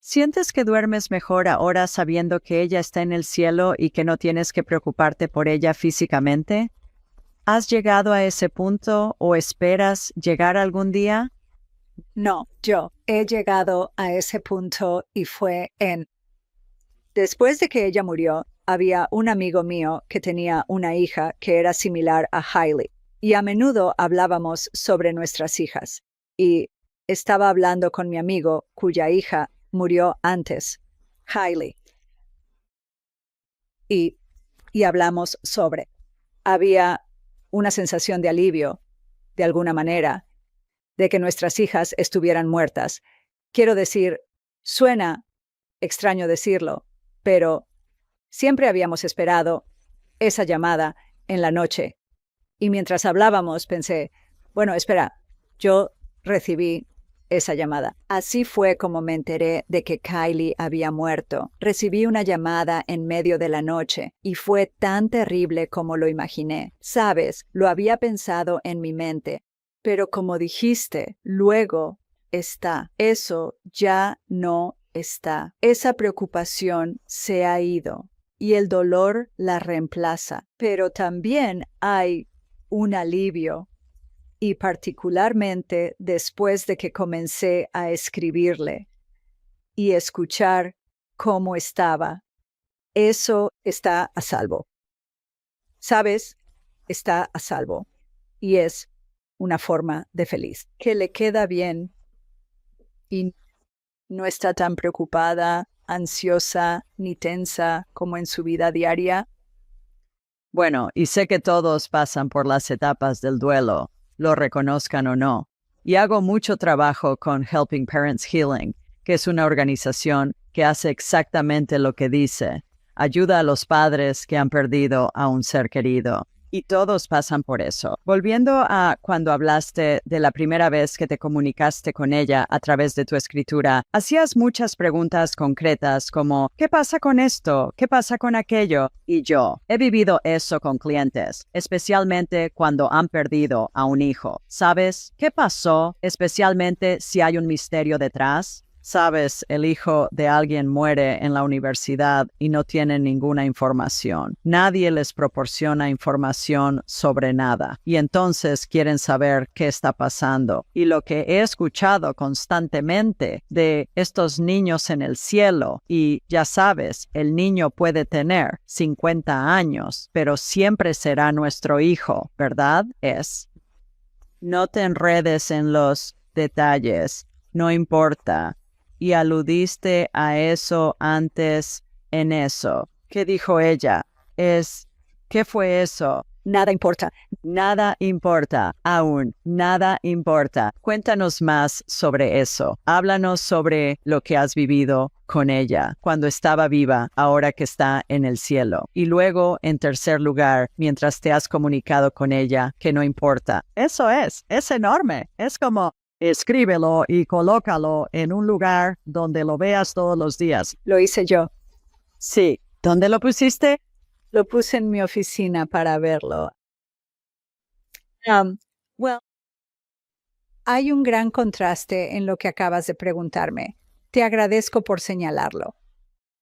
¿Sientes que duermes mejor ahora sabiendo que ella está en el cielo y que no tienes que preocuparte por ella físicamente? ¿Has llegado a ese punto o esperas llegar algún día? No, yo he llegado a ese punto y fue después de que ella murió, había un amigo mío que tenía una hija que era similar a Hailey y a menudo hablábamos sobre nuestras hijas. Y estaba hablando con mi amigo cuya hija murió antes, Hailey. Y, y hablamos sobre. Había una sensación de alivio, de alguna manera, de que nuestras hijas estuvieran muertas. Quiero decir, suena extraño decirlo, pero siempre habíamos esperado esa llamada en la noche. Y mientras hablábamos pensé, bueno, espera, yo recibí esa llamada. Así fue como me enteré de que Kylie había muerto. Recibí una llamada en medio de la noche y fue tan terrible como lo imaginé. Sabes, lo había pensado en mi mente, pero como dijiste, luego está. Eso ya no está. Esa preocupación se ha ido y el dolor la reemplaza. Pero también hay un alivio, y particularmente después de que comencé a escribirle y escuchar cómo estaba. Eso está a salvo. ¿Sabes? Está a salvo. Y es una forma de feliz, que le queda bien y no está tan preocupada, ansiosa ni tensa como en su vida diaria. Bueno, y sé que todos pasan por las etapas del duelo, lo reconozcan o no. Y hago mucho trabajo con Helping Parents Healing, que es una organización que hace exactamente lo que dice. Ayuda a los padres que han perdido a un ser querido. Y todos pasan por eso. Volviendo a cuando hablaste de la primera vez que te comunicaste con ella a través de tu escritura, hacías muchas preguntas concretas como ¿qué pasa con esto? ¿Qué pasa con aquello? Y yo he vivido eso con clientes, especialmente cuando han perdido a un hijo. ¿Sabes qué pasó? Especialmente si hay un misterio detrás. Sabes, el hijo de alguien muere en la universidad y no tienen ninguna información. Nadie les proporciona información sobre nada. Y entonces quieren saber qué está pasando. Y lo que he escuchado constantemente de estos niños en el cielo, y ya sabes, el niño puede tener 50 años, pero siempre será nuestro hijo, ¿verdad? No te enredes en los detalles, no importa. Y aludiste a eso antes en eso. ¿Qué dijo ella? ¿Qué fue eso? Nada importa. Nada importa, aún, nada importa. Cuéntanos más sobre eso. Háblanos sobre lo que has vivido con ella cuando estaba viva, ahora que está en el cielo. Y luego, en tercer lugar, mientras te has comunicado con ella, que no importa. Eso es enorme. Es como escríbelo y colócalo en un lugar donde lo veas todos los días. Lo hice yo. Sí. ¿Dónde lo pusiste? Lo puse en mi oficina para verlo. Well, hay un gran contraste en lo que acabas de preguntarme. Te agradezco por señalarlo.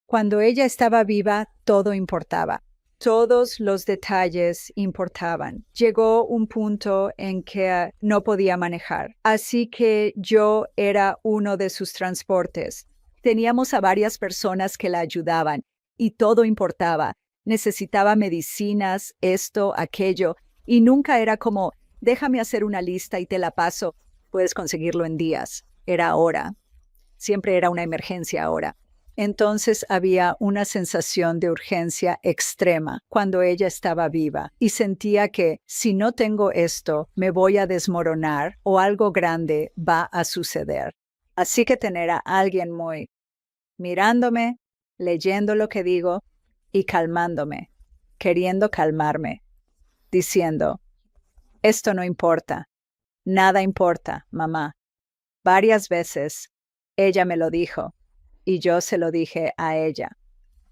Cuando ella estaba viva, todo importaba. Todos los detalles importaban. Llegó un punto en que no podía manejar, así que yo era uno de sus transportes. Teníamos a varias personas que la ayudaban y todo importaba. Necesitaba medicinas, esto, aquello, y nunca era como, déjame hacer una lista y te la paso. Puedes conseguirlo en días. Era ahora. Siempre era una emergencia ahora. Entonces había una sensación de urgencia extrema cuando ella estaba viva y sentía que si no tengo esto, me voy a desmoronar o algo grande va a suceder. Así que tener a alguien muy mirándome, leyendo lo que digo y calmándome, queriendo calmarme, diciendo, esto no importa, nada importa, mamá. Varias veces ella me lo dijo. Y yo se lo dije a ella.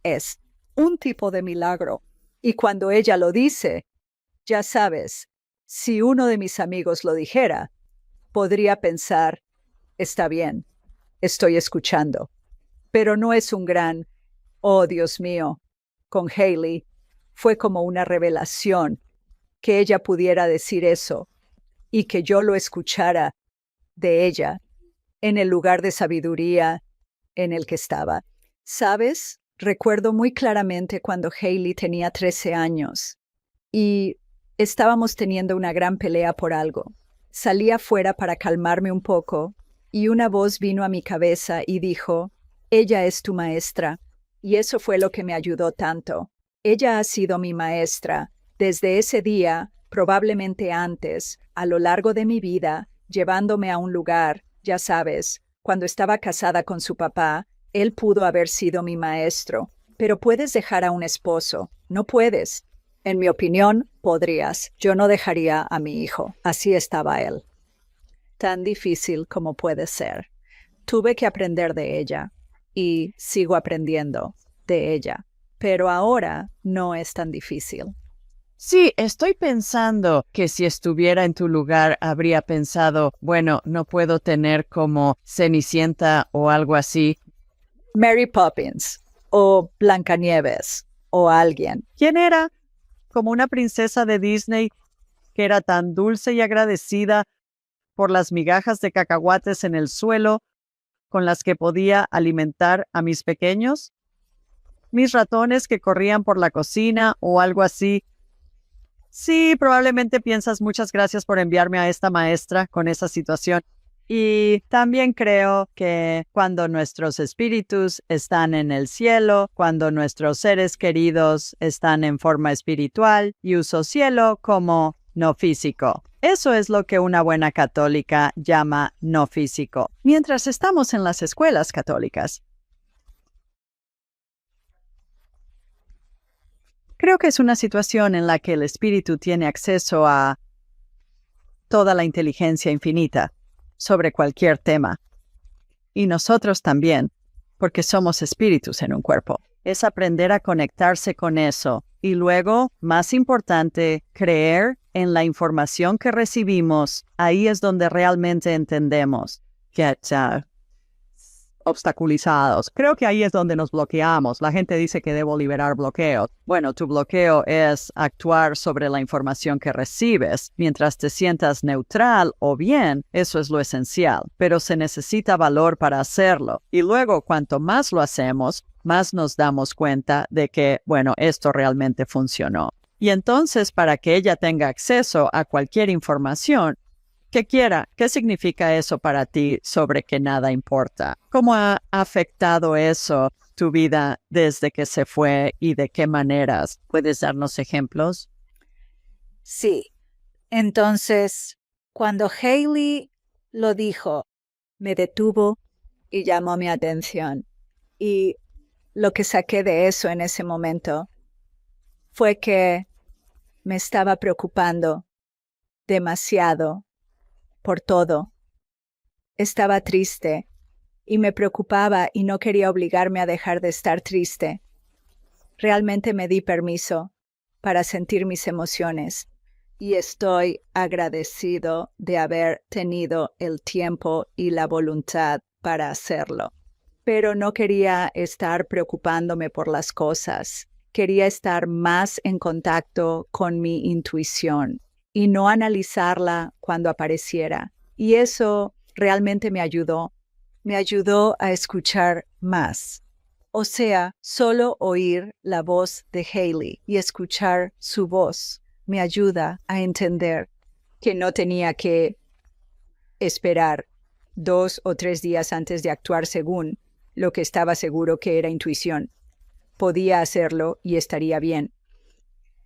Es un tipo de milagro. Y cuando ella lo dice, ya sabes, si uno de mis amigos lo dijera, podría pensar, está bien, estoy escuchando. Pero no es un gran, oh Dios mío, con Hailey fue como una revelación que ella pudiera decir eso y que yo lo escuchara de ella en el lugar de sabiduría en el que estaba. ¿Sabes? Recuerdo muy claramente cuando Hailey tenía 13 años y estábamos teniendo una gran pelea por algo. Salí afuera para calmarme un poco y una voz vino a mi cabeza y dijo, ella es tu maestra. Y eso fue lo que me ayudó tanto. Ella ha sido mi maestra desde ese día, probablemente antes, a lo largo de mi vida, llevándome a un lugar, ya sabes, cuando estaba casada con su papá, él pudo haber sido mi maestro, pero puedes dejar a un esposo, no puedes. En mi opinión, podrías. Yo no dejaría a mi hijo. Así estaba él. Tan difícil como puede ser. Tuve que aprender de ella y sigo aprendiendo de ella, pero ahora no es tan difícil. Sí, estoy pensando que si estuviera en tu lugar habría pensado, bueno, no puedo tener como Cenicienta o algo así. Mary Poppins o Blancanieves o alguien. ¿Quién era? Como una princesa de Disney que era tan dulce y agradecida por las migajas de cacahuates en el suelo con las que podía alimentar a mis pequeños. Mis ratones que corrían por la cocina o algo así. Sí, probablemente piensas, muchas gracias por enviarme a esta maestra con esa situación. Y también creo que cuando nuestros espíritus están en el cielo, cuando nuestros seres queridos están en forma espiritual, y uso cielo como no físico. Eso es lo que una buena católica llama no físico. Mientras estamos en las escuelas católicas, creo que es una situación en la que el espíritu tiene acceso a toda la inteligencia infinita sobre cualquier tema. Y nosotros también, porque somos espíritus en un cuerpo. Es aprender a conectarse con eso. Y luego, más importante, creer en la información que recibimos. Ahí es donde realmente entendemos que obstaculizados. Creo que ahí es donde nos bloqueamos. La gente dice que debo liberar bloqueos. Bueno, tu bloqueo es actuar sobre la información que recibes. Mientras te sientas neutral o bien, eso es lo esencial. Pero se necesita valor para hacerlo. Y luego, cuanto más lo hacemos, más nos damos cuenta de que, bueno, esto realmente funcionó. Y entonces, para que ella tenga acceso a cualquier información, que quiera, ¿qué significa eso para ti sobre que nada importa? ¿Cómo ha afectado eso tu vida desde que se fue y de qué maneras? ¿Puedes darnos ejemplos? Sí. Entonces, cuando Hailey lo dijo, me detuvo y llamó mi atención. Y lo que saqué de eso en ese momento fue que me estaba preocupando demasiado por todo. Estaba triste y me preocupaba y no quería obligarme a dejar de estar triste. Realmente me di permiso para sentir mis emociones y estoy agradecido de haber tenido el tiempo y la voluntad para hacerlo. Pero no quería estar preocupándome por las cosas. Quería estar más en contacto con mi intuición y no analizarla cuando apareciera. Y eso realmente me ayudó. Me ayudó a escuchar más. O sea, solo oír la voz de Hailey y escuchar su voz me ayuda a entender que no tenía que esperar 2 o 3 días antes de actuar según lo que estaba seguro que era intuición. Podía hacerlo y estaría bien.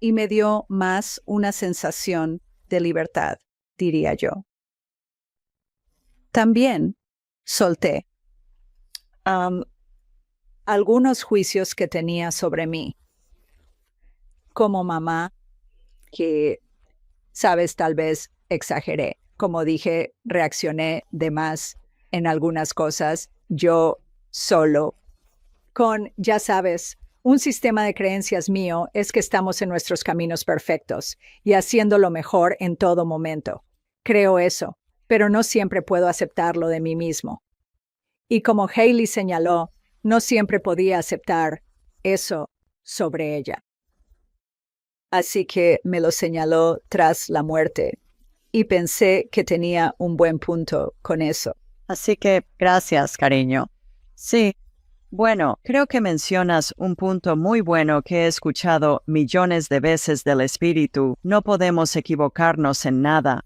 Y me dio más una sensación de libertad, diría yo. También solté algunos juicios que tenía sobre mí. Como mamá, que, sabes, tal vez exageré. Como dije, reaccioné de más en algunas cosas. Yo solo, con, ya sabes, un sistema de creencias mío es que estamos en nuestros caminos perfectos y haciendo lo mejor en todo momento. Creo eso, pero no siempre puedo aceptarlo de mí mismo. Y como Hailey señaló, no siempre podía aceptar eso sobre ella. Así que me lo señaló tras la muerte y pensé que tenía un buen punto con eso. Así que gracias, cariño. Sí, bueno, creo que mencionas un punto muy bueno que he escuchado millones de veces del espíritu. No podemos equivocarnos en nada.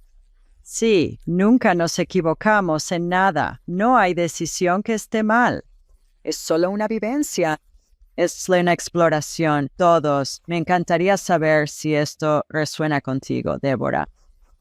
Sí, nunca nos equivocamos en nada. No hay decisión que esté mal. Es solo una vivencia. Es una exploración. Todos. Me encantaría saber si esto resuena contigo, Débora.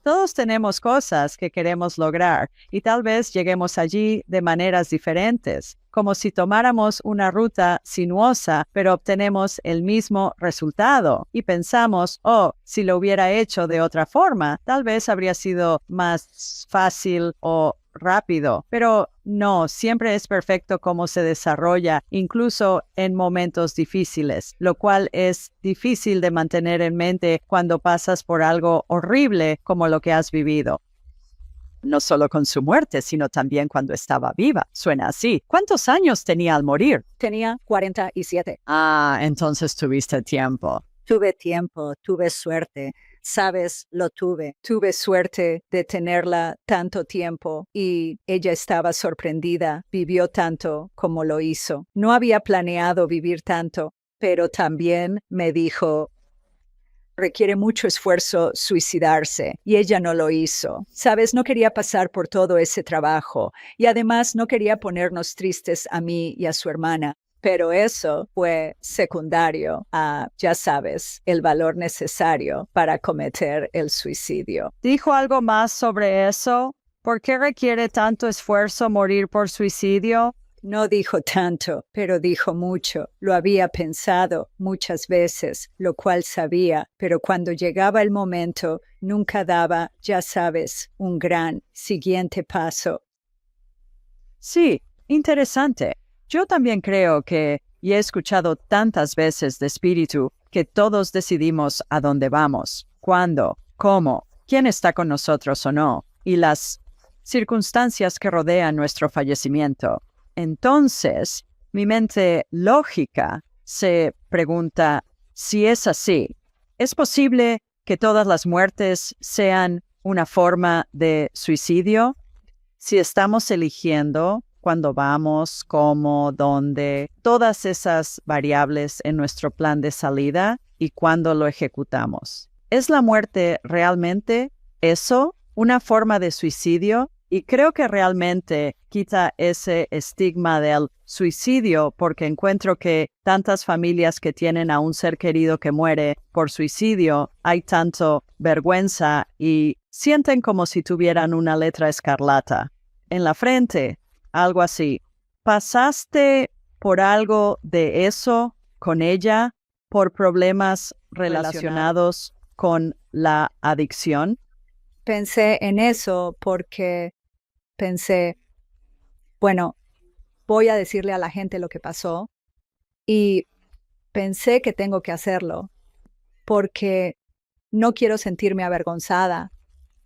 Todos tenemos cosas que queremos lograr y tal vez lleguemos allí de maneras diferentes, como si tomáramos una ruta sinuosa, pero obtenemos el mismo resultado y pensamos, oh, si lo hubiera hecho de otra forma, tal vez habría sido más fácil o rápido, pero no, siempre es perfecto cómo se desarrolla, incluso en momentos difíciles, lo cual es difícil de mantener en mente cuando pasas por algo horrible como lo que has vivido. No solo con su muerte, sino también cuando estaba viva. Suena así. ¿Cuántos años tenía al morir? Tenía 47. Ah, entonces tuviste tiempo. Tuve tiempo, tuve suerte. Sabes, lo tuve. Tuve suerte de tenerla tanto tiempo y ella estaba sorprendida. Vivió tanto como lo hizo. No había planeado vivir tanto, pero también me dijo, requiere mucho esfuerzo suicidarse y ella no lo hizo. Sabes, no quería pasar por todo ese trabajo y además no quería ponernos tristes a mí y a su hermana. Pero eso fue secundario a, ya sabes, el valor necesario para cometer el suicidio. ¿Dijo algo más sobre eso? ¿Por qué requiere tanto esfuerzo morir por suicidio? No dijo tanto, pero dijo mucho. Lo había pensado muchas veces, lo cual sabía, pero cuando llegaba el momento, nunca daba, ya sabes, un gran siguiente paso. Sí, interesante. Yo también creo que, y he escuchado tantas veces de espíritu, que todos decidimos a dónde vamos, cuándo, cómo, quién está con nosotros o no, y las circunstancias que rodean nuestro fallecimiento. Entonces, mi mente lógica se pregunta, si es así, ¿es posible que todas las muertes sean una forma de suicidio? Si estamos eligiendo cuándo vamos, cómo, dónde, todas esas variables en nuestro plan de salida y cuándo lo ejecutamos. ¿Es la muerte realmente eso? ¿Una forma de suicidio? Y creo que realmente quita ese estigma del suicidio porque encuentro que tantas familias que tienen a un ser querido que muere por suicidio, hay tanto vergüenza y sienten como si tuvieran una letra escarlata en la frente, algo así. ¿Pasaste por algo de eso con ella, por problemas relacionados con la adicción? Pensé en eso porque pensé, bueno, voy a decirle a la gente lo que pasó y pensé que tengo que hacerlo porque no quiero sentirme avergonzada.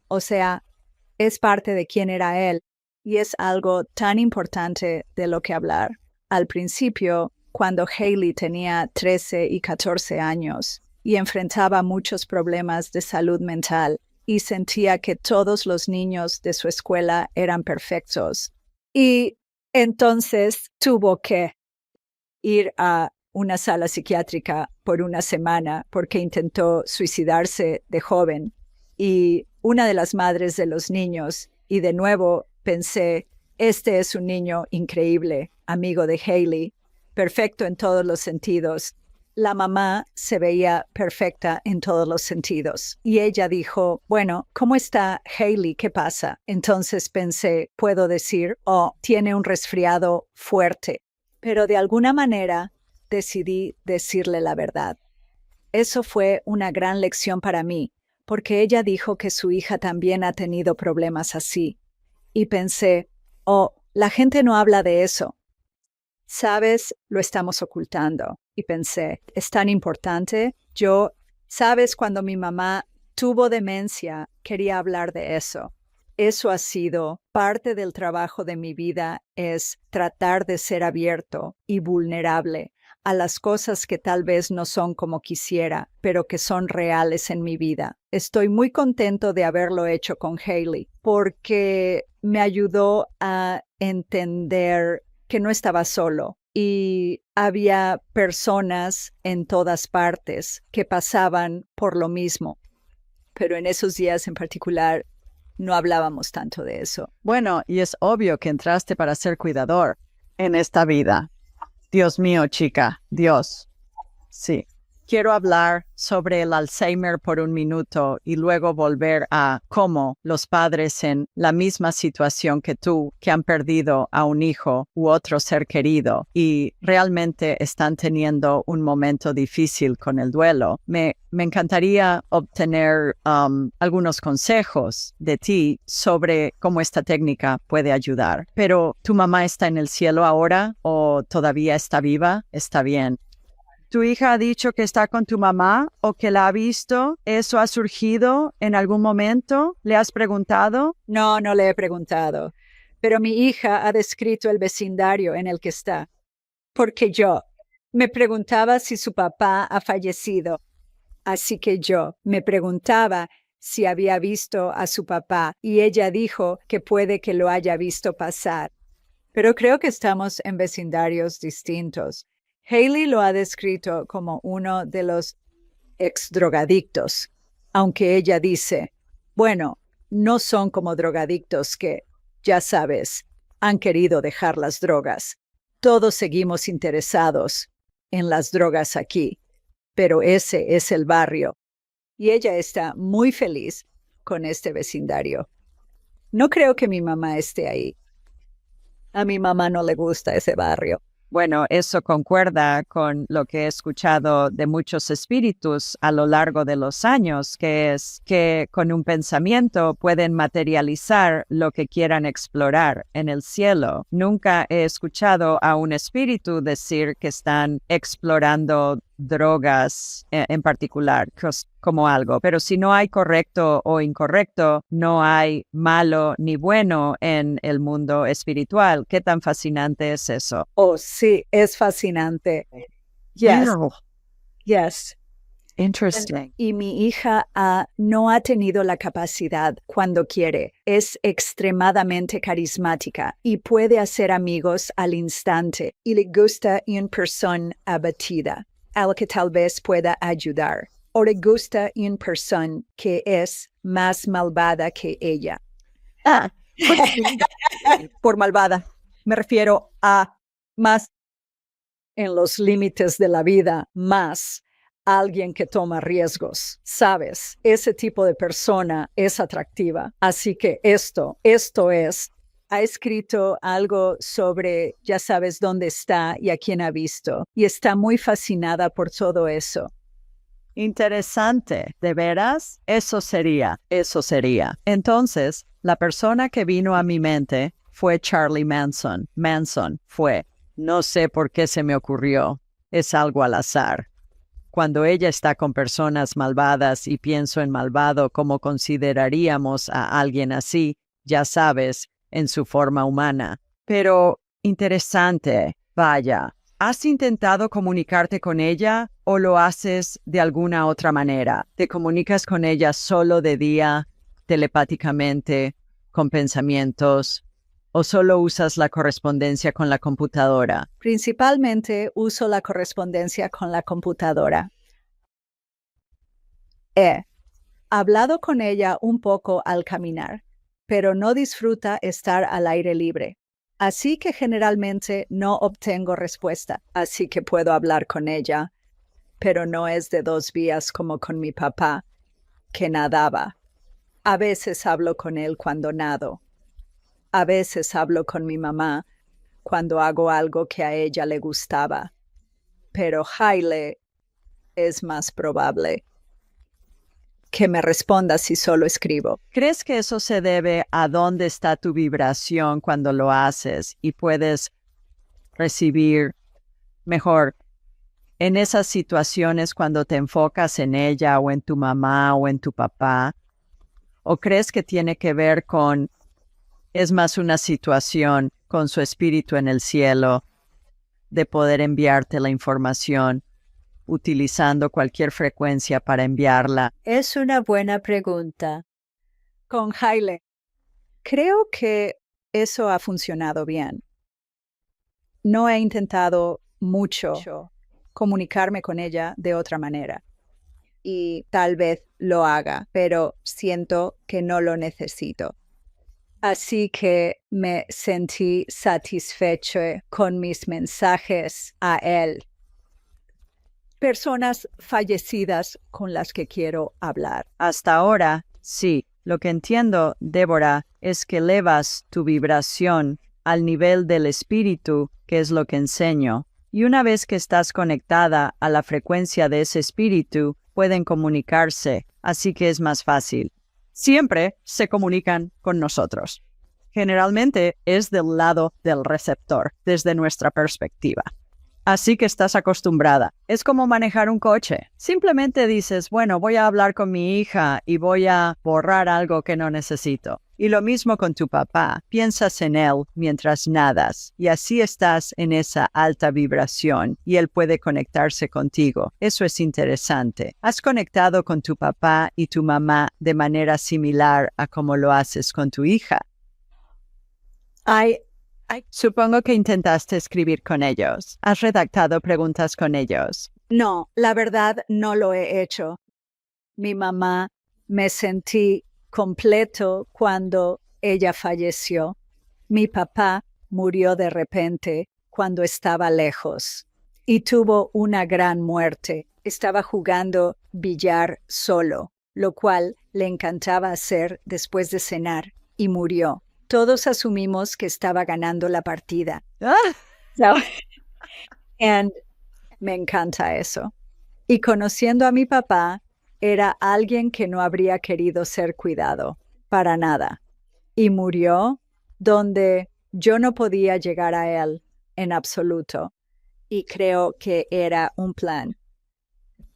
O sea, es parte de quién era él y es algo tan importante de lo que hablar. Al principio, cuando Hailey tenía 13 y 14 años y enfrentaba muchos problemas de salud mental, y sentía que todos los niños de su escuela eran perfectos. Y entonces tuvo que ir a una sala psiquiátrica por una semana porque intentó suicidarse de joven. Y una de las madres de los niños, y de nuevo pensé, este es un niño increíble, amigo de Hailey, perfecto en todos los sentidos. La mamá se veía perfecta en todos los sentidos. Y ella dijo, bueno, ¿cómo está Hailey? ¿Qué pasa? Entonces pensé, puedo decir, oh, tiene un resfriado fuerte. Pero de alguna manera decidí decirle la verdad. Eso fue una gran lección para mí, porque ella dijo que su hija también ha tenido problemas así. Y pensé, oh, la gente no habla de eso. Sabes, lo estamos ocultando. Y pensé, es tan importante. Sabes, cuando mi mamá tuvo demencia, quería hablar de eso. Eso ha sido parte del trabajo de mi vida, es tratar de ser abierto y vulnerable a las cosas que tal vez no son como quisiera, pero que son reales en mi vida. Estoy muy contento de haberlo hecho con Hailey, porque me ayudó a entender que no estaba solo y había personas en todas partes que pasaban por lo mismo. Pero en esos días en particular no hablábamos tanto de eso. Bueno, y es obvio que entraste para ser cuidador en esta vida. Dios mío, chica, Dios. Sí. Quiero hablar sobre el Alzheimer por un minuto y luego volver a cómo los padres en la misma situación que tú, que han perdido a un hijo u otro ser querido y realmente están teniendo un momento difícil con el duelo. Me encantaría obtener algunos consejos de ti sobre cómo esta técnica puede ayudar. Pero, ¿tu mamá está en el cielo ahora o todavía está viva? Está bien. ¿Tu hija ha dicho que está con tu mamá o que la ha visto? ¿Eso ha surgido en algún momento? ¿Le has preguntado? No, no le he preguntado, pero mi hija ha descrito el vecindario en el que está, porque yo me preguntaba si su papá ha fallecido, así que yo me preguntaba si había visto a su papá y ella dijo que puede que lo haya visto pasar, pero creo que estamos en vecindarios distintos. Hailey lo ha descrito como uno de los exdrogadictos, aunque ella dice, bueno, no son como drogadictos que, ya sabes, han querido dejar las drogas. Todos seguimos interesados en las drogas aquí, pero ese es el barrio. Y ella está muy feliz con este vecindario. No creo que mi mamá esté ahí. A mi mamá no le gusta ese barrio. Bueno, eso concuerda con lo que he escuchado de muchos espíritus a lo largo de los años, que es que con un pensamiento pueden materializar lo que quieran explorar en el cielo. Nunca he escuchado a un espíritu decir que están explorando drogas en particular como algo, pero si no hay correcto o incorrecto, no hay malo ni bueno en el mundo espiritual. ¿Qué tan fascinante es eso? Oh, sí, es fascinante. Yes, Wow. yes. Interesting. Y mi hija no ha tenido la capacidad cuando quiere. Es extremadamente carismática y puede hacer amigos al instante y le gusta una persona abatida, al que tal vez pueda ayudar. O le gusta una persona que es más malvada que ella. Por malvada, me refiero a más en los límites de la vida, más alguien que toma riesgos, ¿sabes? Ese tipo de persona es atractiva. Así que esto es, ha escrito algo sobre, ya sabes dónde está y a quién ha visto, y está muy fascinada por todo eso. Interesante, ¿de veras? Eso sería. Entonces, la persona que vino a mi mente fue Charlie Manson. Manson fue. No sé por qué se me ocurrió. Es algo al azar. Cuando ella está con personas malvadas y pienso en malvado como consideraríamos a alguien así, ya sabes, en su forma humana. Pero interesante, vaya. ¿Has intentado comunicarte con ella o lo haces de alguna otra manera? ¿Te comunicas con ella solo de día, telepáticamente, con pensamientos? ¿O solo usas la correspondencia con la computadora? Principalmente uso la correspondencia con la computadora. He hablado con ella un poco al caminar, pero no disfruta estar al aire libre. Así que generalmente no obtengo respuesta, así que puedo hablar con ella, pero no es de dos vías como con mi papá, que nadaba. A veces hablo con él cuando nado. A veces hablo con mi mamá cuando hago algo que a ella le gustaba. Pero Haile es más probable que me responda si solo escribo. ¿Crees que eso se debe a dónde está tu vibración cuando lo haces y puedes recibir mejor en esas situaciones cuando te enfocas en ella o en tu mamá o en tu papá? ¿O crees que tiene que ver con, es más una situación con su espíritu en el cielo de poder enviarte la información utilizando cualquier frecuencia para enviarla? Es una buena pregunta. Con Haile, creo que eso ha funcionado bien. No he intentado mucho comunicarme con ella de otra manera. Y tal vez lo haga, pero siento que no lo necesito. Así que me sentí satisfecho con mis mensajes a él. Personas fallecidas con las que quiero hablar. Hasta ahora, sí. Lo que entiendo, Débora, es que elevas tu vibración al nivel del espíritu, que es lo que enseño. Y una vez que estás conectada a la frecuencia de ese espíritu, pueden comunicarse, así que es más fácil. Siempre se comunican con nosotros. Generalmente es del lado del receptor, desde nuestra perspectiva. Así que estás acostumbrada. Es como manejar un coche. Simplemente dices, bueno, voy a hablar con mi hija y voy a borrar algo que no necesito. Y lo mismo con tu papá. Piensas en él mientras nadas y así estás en esa alta vibración y él puede conectarse contigo. Eso es interesante. ¿Has conectado con tu papá y tu mamá de manera similar a como lo haces con tu hija? Supongo que intentaste escribir con ellos. ¿Has redactado preguntas con ellos? No, la verdad no lo he hecho. Mi mamá, me sentí completo cuando ella falleció. Mi papá murió de repente cuando estaba lejos y tuvo una gran muerte. Estaba jugando billar solo, lo cual le encantaba hacer después de cenar, y murió. Todos asumimos que estaba ganando la partida. Ah, So, and me encanta eso. Y conociendo a mi papá, era alguien que no habría querido ser cuidado, para nada. Y murió donde yo no podía llegar a él en absoluto. Y creo que era un plan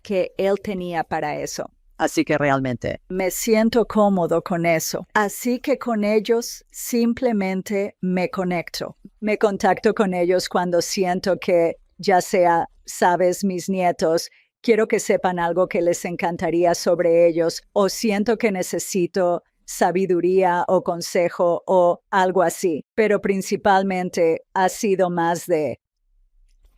que él tenía para eso. así que realmente. Me siento cómodo con eso. Así que con ellos simplemente me conecto. Me contacto con ellos cuando siento que, ya sea, sabes, mis nietos, quiero que sepan algo que les encantaría sobre ellos, o siento que necesito sabiduría o consejo o algo así. Pero principalmente ha sido más de: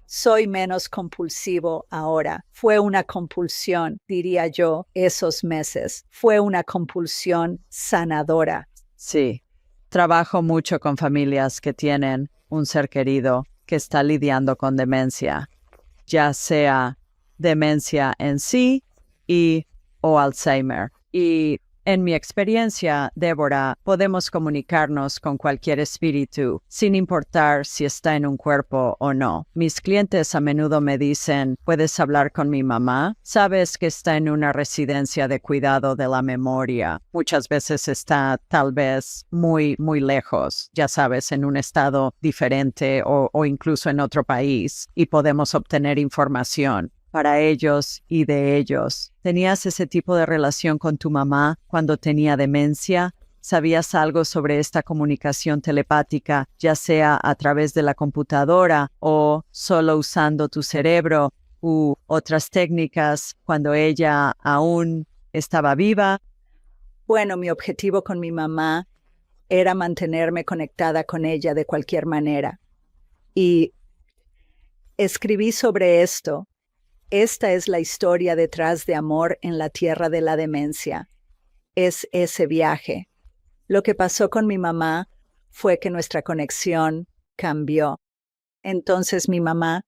soy menos compulsivo ahora. Fue una compulsión, diría yo, esos meses. Fue una compulsión sanadora. Sí, trabajo mucho con familias que tienen un ser querido que está lidiando con demencia, ya sea demencia en sí y o Alzheimer. Y en mi experiencia, Débora, podemos comunicarnos con cualquier espíritu, sin importar si está en un cuerpo o no. Mis clientes a menudo me dicen: ¿puedes hablar con mi mamá? Sabes que está en una residencia de cuidado de la memoria. Muchas veces está tal vez muy, muy lejos, ya sabes, en un estado diferente o incluso en otro país, y podemos obtener información para ellos y de ellos. ¿Tenías ese tipo de relación con tu mamá cuando tenía demencia? ¿Sabías algo sobre esta comunicación telepática, ya sea a través de la computadora o solo usando tu cerebro u otras técnicas cuando ella aún estaba viva? Bueno, mi objetivo con mi mamá era mantenerme conectada con ella de cualquier manera. Y escribí sobre esto. Esta es la historia detrás de Amor en la Tierra de la Demencia. Es ese viaje. Lo que pasó con mi mamá fue que nuestra conexión cambió. Entonces mi mamá,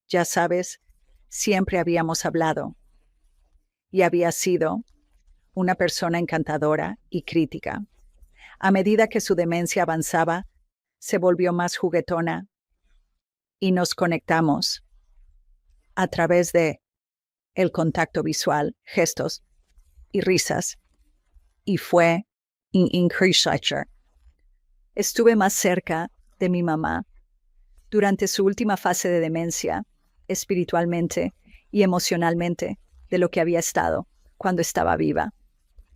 ya sabes, siempre habíamos hablado y había sido una persona encantadora y crítica. A medida que su demencia avanzaba, se volvió más juguetona y nos conectamos a través de el contacto visual, gestos y risas. Y fue increíble. Estuve más cerca de mi mamá durante su última fase de demencia, espiritualmente y emocionalmente, de lo que había estado cuando estaba viva.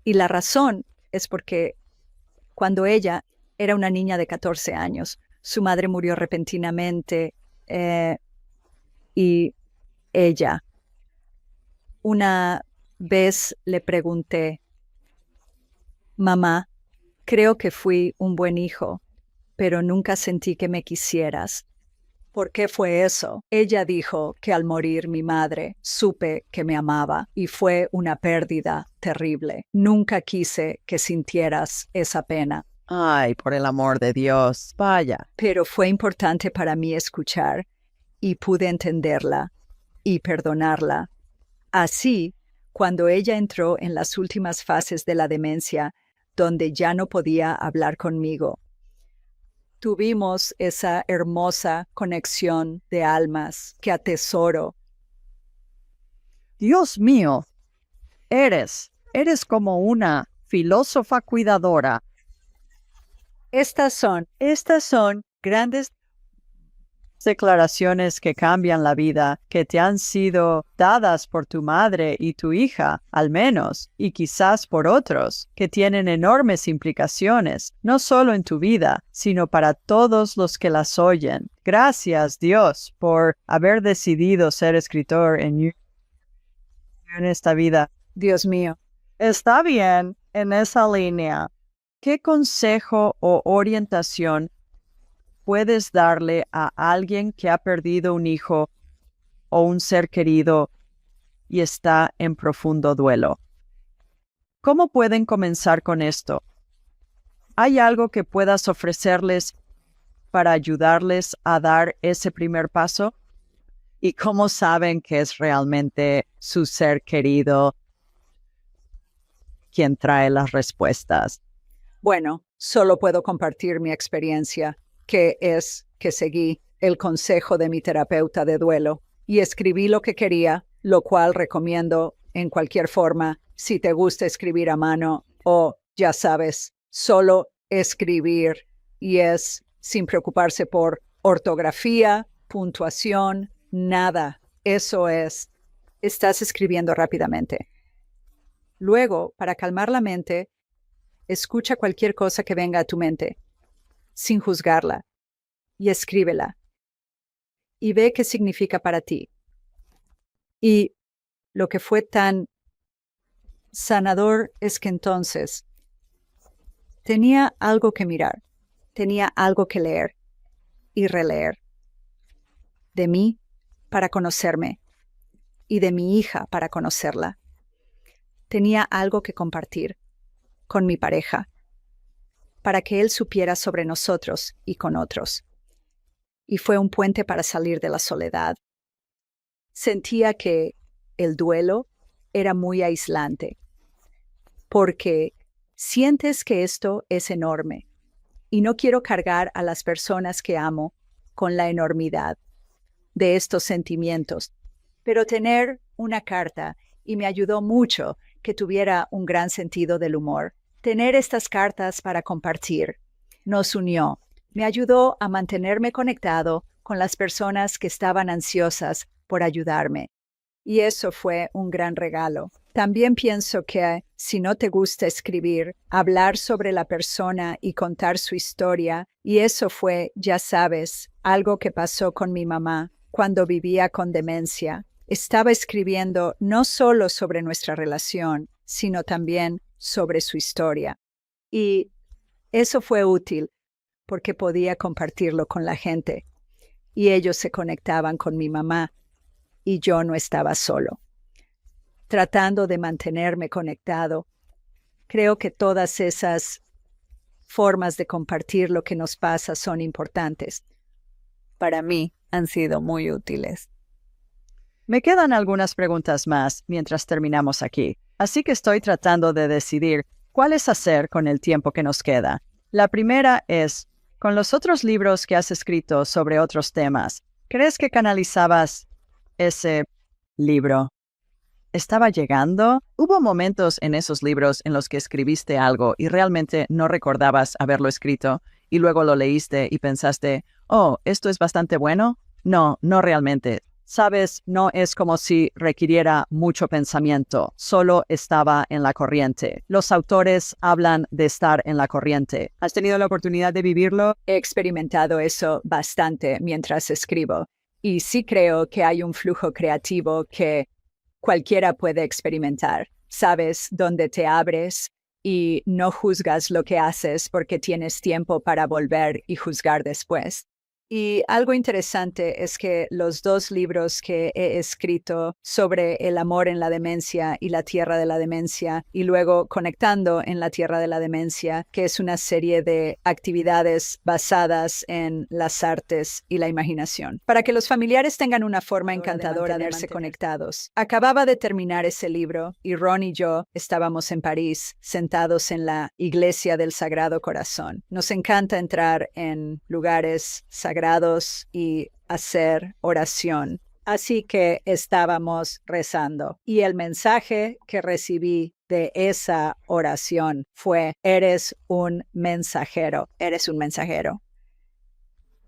Y la razón es porque cuando ella era una niña de 14 años, su madre murió repentinamente, y ella, una vez le pregunté: mamá, creo que fui un buen hijo, pero nunca sentí que me quisieras. ¿Por qué fue eso? Ella dijo que al morir mi madre, supe que me amaba y fue una pérdida terrible. Nunca quise que sintieras esa pena. Ay, por el amor de Dios, vaya. Pero fue importante para mí escuchar y pude entenderla y perdonarla. Así, cuando ella entró en las últimas fases de la demencia, donde ya no podía hablar conmigo, tuvimos esa hermosa conexión de almas que atesoro. Dios mío, eres como una filósofa cuidadora. Estas son grandes declaraciones que cambian la vida, que te han sido dadas por tu madre y tu hija, al menos, y quizás por otros, que tienen enormes implicaciones, no solo en tu vida, sino para todos los que las oyen. Gracias, Dios, por haber decidido ser escritor en esta vida. Dios mío. Está bien en esa línea. ¿Qué consejo o orientación puedes darle a alguien que ha perdido un hijo o un ser querido y está en profundo duelo. ¿Cómo pueden comenzar con esto? ¿Hay algo que puedas ofrecerles para ayudarles a dar ese primer paso? ¿Y cómo saben que es realmente su ser querido quien trae las respuestas? Bueno, solo puedo compartir mi experiencia, que es que seguí el consejo de mi terapeuta de duelo y escribí lo que quería, lo cual recomiendo en cualquier forma, si te gusta escribir a mano o, ya sabes, solo escribir, y es sin preocuparse por ortografía, puntuación, nada. Eso es, estás escribiendo rápidamente. Luego, para calmar la mente, escucha cualquier cosa que venga a tu mente, sin juzgarla, y escríbela. Y ve qué significa para ti. Y lo que fue tan sanador es que entonces tenía algo que mirar, tenía algo que leer y releer. De mí para conocerme y de mi hija para conocerla. Tenía algo que compartir con mi pareja, para que él supiera sobre nosotros y con otros. Y fue un puente para salir de la soledad. Sentía que el duelo era muy aislante, porque sientes que esto es enorme, y no quiero cargar a las personas que amo con la enormidad de estos sentimientos, pero tener una carta, y me ayudó mucho que tuviera un gran sentido del humor. Tener estas cartas para compartir nos unió, me ayudó a mantenerme conectado con las personas que estaban ansiosas por ayudarme. Y eso fue un gran regalo. También pienso que si no te gusta escribir, hablar sobre la persona y contar su historia, y eso fue, ya sabes, algo que pasó con mi mamá cuando vivía con demencia. Estaba escribiendo no solo sobre nuestra relación, sino también sobre su historia. Y eso fue útil porque podía compartirlo con la gente. Y ellos se conectaban con mi mamá y yo no estaba solo. Tratando de mantenerme conectado, creo que todas esas formas de compartir lo que nos pasa son importantes. Para mí han sido muy útiles. Me quedan algunas preguntas más mientras terminamos aquí, así que estoy tratando de decidir cuáles hacer con el tiempo que nos queda. La primera es, con los otros libros que has escrito sobre otros temas, ¿crees que canalizabas ese libro? ¿Estaba llegando? ¿Hubo momentos en esos libros en los que escribiste algo y realmente no recordabas haberlo escrito y luego lo leíste y pensaste, oh, ¿esto es bastante bueno? No, no realmente. Sabes, no es como si requiriera mucho pensamiento, solo estaba en la corriente. Los autores hablan de estar en la corriente. ¿Has tenido la oportunidad de vivirlo? He experimentado eso bastante mientras escribo. Y sí creo que hay un flujo creativo que cualquiera puede experimentar. Sabes, donde te abres y no juzgas lo que haces porque tienes tiempo para volver y juzgar después. Y algo interesante es que los dos libros que he escrito sobre el amor en la demencia y la tierra de la demencia, y luego Conectando en la tierra de la demencia, que es una serie de actividades basadas en las artes y la imaginación, para que los familiares tengan una forma encantadora de verse conectados. Acababa de terminar ese libro y Ron y yo estábamos en París, sentados en la Iglesia del Sagrado Corazón. Nos encanta entrar en lugares sagrados y hacer oración. Así que estábamos rezando. Y el mensaje que recibí de esa oración fue, eres un mensajero, eres un mensajero.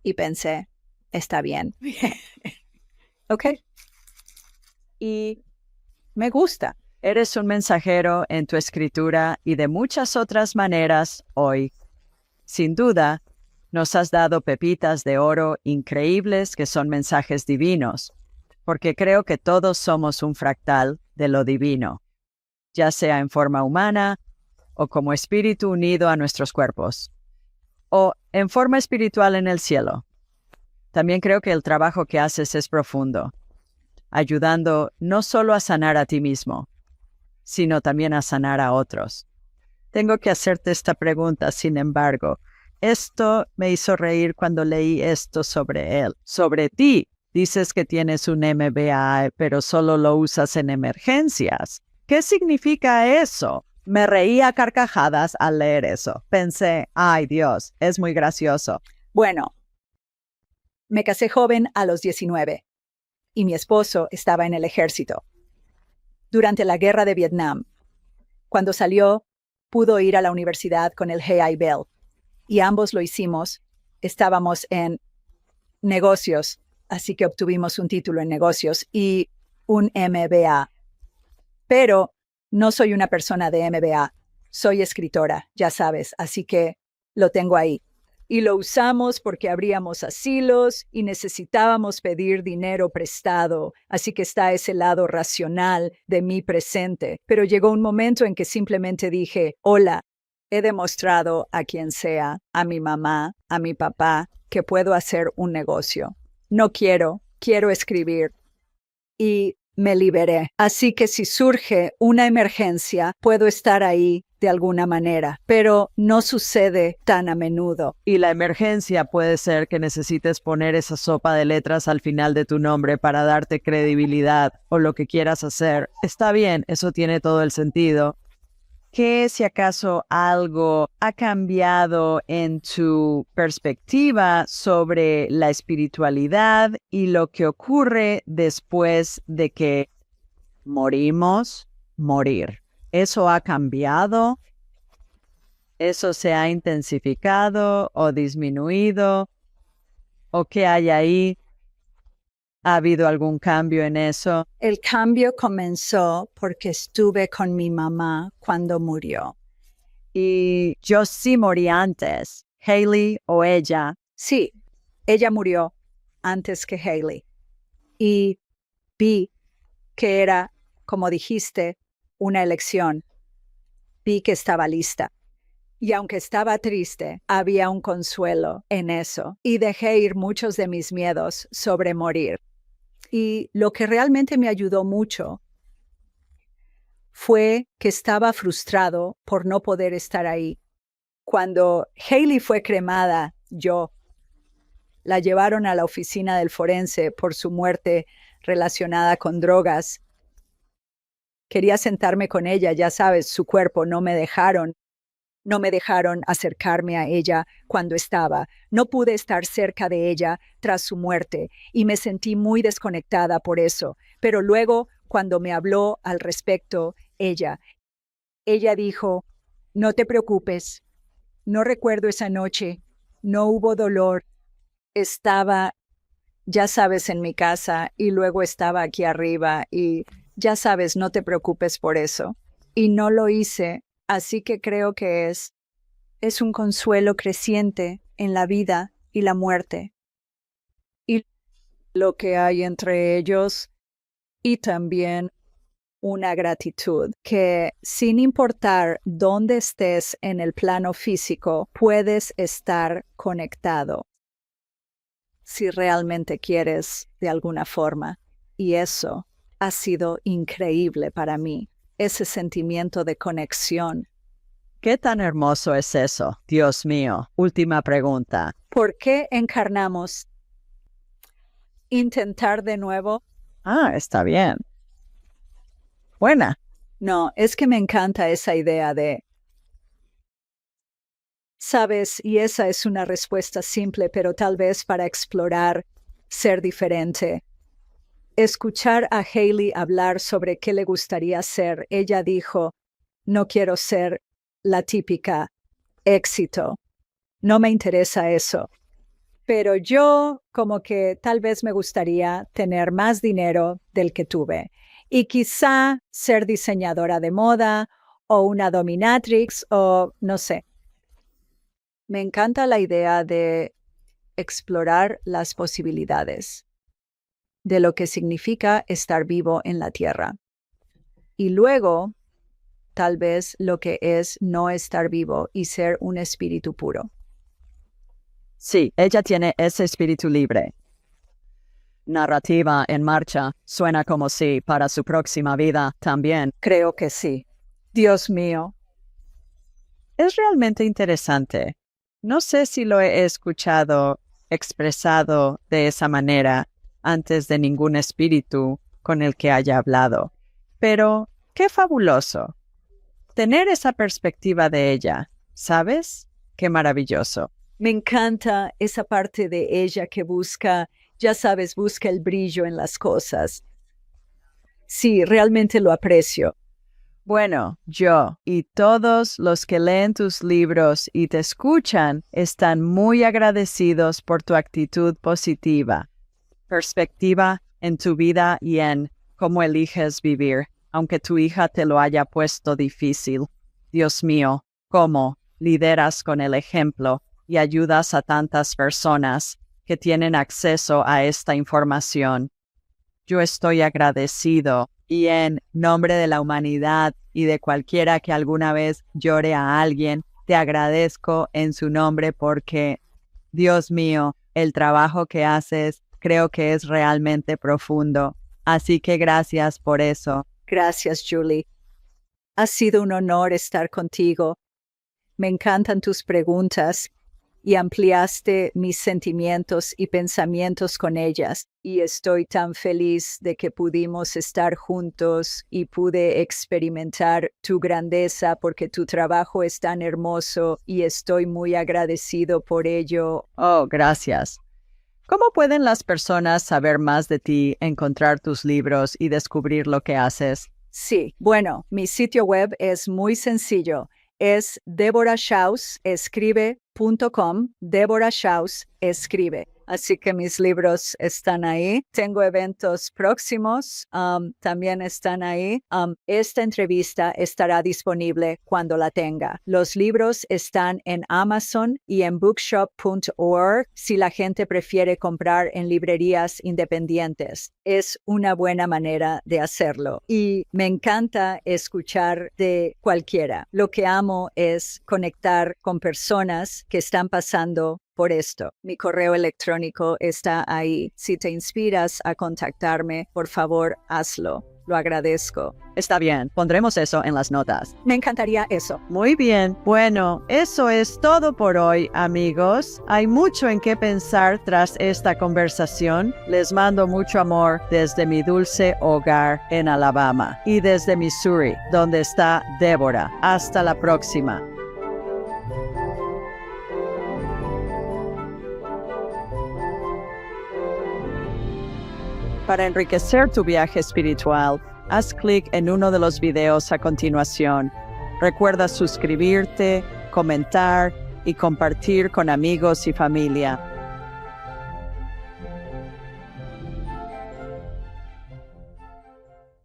Y pensé, está bien. ¿Ok? Y me gusta. Eres un mensajero en tu escritura y de muchas otras maneras hoy. Sin duda, nos has dado pepitas de oro increíbles que son mensajes divinos, porque creo que todos somos un fractal de lo divino, ya sea en forma humana o como espíritu unido a nuestros cuerpos, o en forma espiritual en el cielo. También creo que el trabajo que haces es profundo. ayudando no solo a sanar a ti mismo, sino también a sanar a otros. Tengo que hacerte esta pregunta, sin embargo. Esto me hizo reír cuando leí esto sobre él. Sobre ti, dices que tienes un MBA, pero solo lo usas en emergencias. ¿Qué significa eso? Me reí a carcajadas al leer eso. Pensé, ay Dios, es muy gracioso. Bueno, me casé joven a los 19 y mi esposo estaba en el ejército. Durante la guerra de Vietnam, cuando salió, pudo ir a la universidad con el GI Bill y ambos lo hicimos. Estábamos en negocios, así que obtuvimos un título en negocios y un MBA. Pero no soy una persona de MBA, soy escritora, ya sabes, así que lo tengo ahí. Y lo usamos porque abríamos asilos y necesitábamos pedir dinero prestado, así que está ese lado racional de mi presente. Pero llegó un momento en que simplemente dije, hola, he demostrado a quien sea, a mi mamá, a mi papá, que puedo hacer un negocio. No quiero escribir. Y me liberé. Así que si surge una emergencia, puedo estar ahí de alguna manera, pero no sucede tan a menudo. Y la emergencia puede ser que necesites poner esa sopa de letras al final de tu nombre para darte credibilidad o lo que quieras hacer. Está bien, eso tiene todo el sentido. ¿Qué si acaso algo ha cambiado en tu perspectiva sobre la espiritualidad y lo que ocurre después de que morir? ¿Eso ha cambiado? ¿Eso se ha intensificado o disminuido? ¿O qué hay ahí? ¿Ha habido algún cambio en eso? El cambio comenzó porque estuve con mi mamá cuando murió. Y yo sí morí antes. Hailey o ella. Sí, ella murió antes que Hailey. Y vi que era, como dijiste, una elección. Vi que estaba lista. Y aunque estaba triste, había un consuelo en eso. Y dejé ir muchos de mis miedos sobre morir. Y lo que realmente me ayudó mucho fue que estaba frustrado por no poder estar ahí. Cuando Hailey fue cremada, la llevaron a la oficina del forense por su muerte relacionada con drogas. Quería sentarme con ella, ya sabes, su cuerpo, no me dejaron acercarme a ella cuando estaba. No pude estar cerca de ella tras su muerte y me sentí muy desconectada por eso. Pero luego, cuando me habló al respecto, ella dijo, no te preocupes, no recuerdo esa noche, no hubo dolor. Estaba, ya sabes, en mi casa y luego estaba aquí arriba y ya sabes, no te preocupes por eso. Y no lo hice. Así que creo que es un consuelo creciente en la vida y la muerte. Y lo que hay entre ellos, y también una gratitud que sin importar dónde estés en el plano físico, puedes estar conectado si realmente quieres de alguna forma. Y eso ha sido increíble para mí. Ese sentimiento de conexión. ¿Qué tan hermoso es eso? Dios mío. Última pregunta. ¿Por qué encarnamos? ¿Intentar de nuevo? Está bien. Buena. No, es que me encanta esa idea de... Sabes, y esa es una respuesta simple, pero tal vez para explorar, ser diferente. Escuchar a Hailey hablar sobre qué le gustaría ser, ella dijo, no quiero ser la típica éxito. No me interesa eso. Pero yo como que tal vez me gustaría tener más dinero del que tuve. Y quizá ser diseñadora de moda o una dominatrix o no sé. Me encanta la idea de explorar las posibilidades de lo que significa estar vivo en la Tierra. Y luego, tal vez lo que es no estar vivo y ser un espíritu puro. Sí, ella tiene ese espíritu libre. narrativa en marcha. Suena como si para su próxima vida también. Creo que sí. Dios mío. Es realmente interesante. No sé si lo he escuchado expresado de esa manera antes de ningún espíritu con el que haya hablado. Pero qué fabuloso. Tener esa perspectiva de ella, ¿sabes? Qué maravilloso. Me encanta esa parte de ella que busca, ya sabes, busca el brillo en las cosas. Sí, realmente lo aprecio. Bueno, yo y todos los que leen tus libros y te escuchan están muy agradecidos por tu actitud positiva, perspectiva en tu vida y en cómo eliges vivir, aunque tu hija te lo haya puesto difícil. Dios mío, cómo lideras con el ejemplo y ayudas a tantas personas que tienen acceso a esta información. Yo estoy agradecido y en nombre de la humanidad y de cualquiera que alguna vez llore a alguien, te agradezco en su nombre porque, Dios mío, el trabajo que haces creo que es realmente profundo. Así que gracias por eso. Gracias, Julie. Ha sido un honor estar contigo. Me encantan tus preguntas y ampliaste mis sentimientos y pensamientos con ellas. Y estoy tan feliz de que pudimos estar juntos y pude experimentar tu grandeza porque tu trabajo es tan hermoso y estoy muy agradecido por ello. Oh, gracias. ¿Cómo pueden las personas saber más de ti, encontrar tus libros y descubrir lo que haces? Sí, bueno, mi sitio web es muy sencillo. Es deborahshaus.com, Deborah Shaus escribe. Así que mis libros están ahí. Tengo eventos próximos, también están ahí. Esta entrevista estará disponible cuando la tenga. Los libros están en Amazon y en bookshop.org si la gente prefiere comprar en librerías independientes. Es una buena manera de hacerlo. Y me encanta escuchar de cualquiera. Lo que amo es conectar con personas que están pasando por esto. Mi correo electrónico está ahí. Si te inspiras a contactarme, por favor, hazlo. Lo agradezco. Está bien, pondremos eso en las notas. Me encantaría eso. Muy bien, bueno, eso es todo por hoy, amigos. Hay mucho en qué pensar tras esta conversación. Les mando mucho amor desde mi dulce hogar en Alabama y desde Missouri, donde está Débora. Hasta la próxima. Para enriquecer tu viaje espiritual, haz clic en uno de los videos a continuación. Recuerda suscribirte, comentar y compartir con amigos y familia.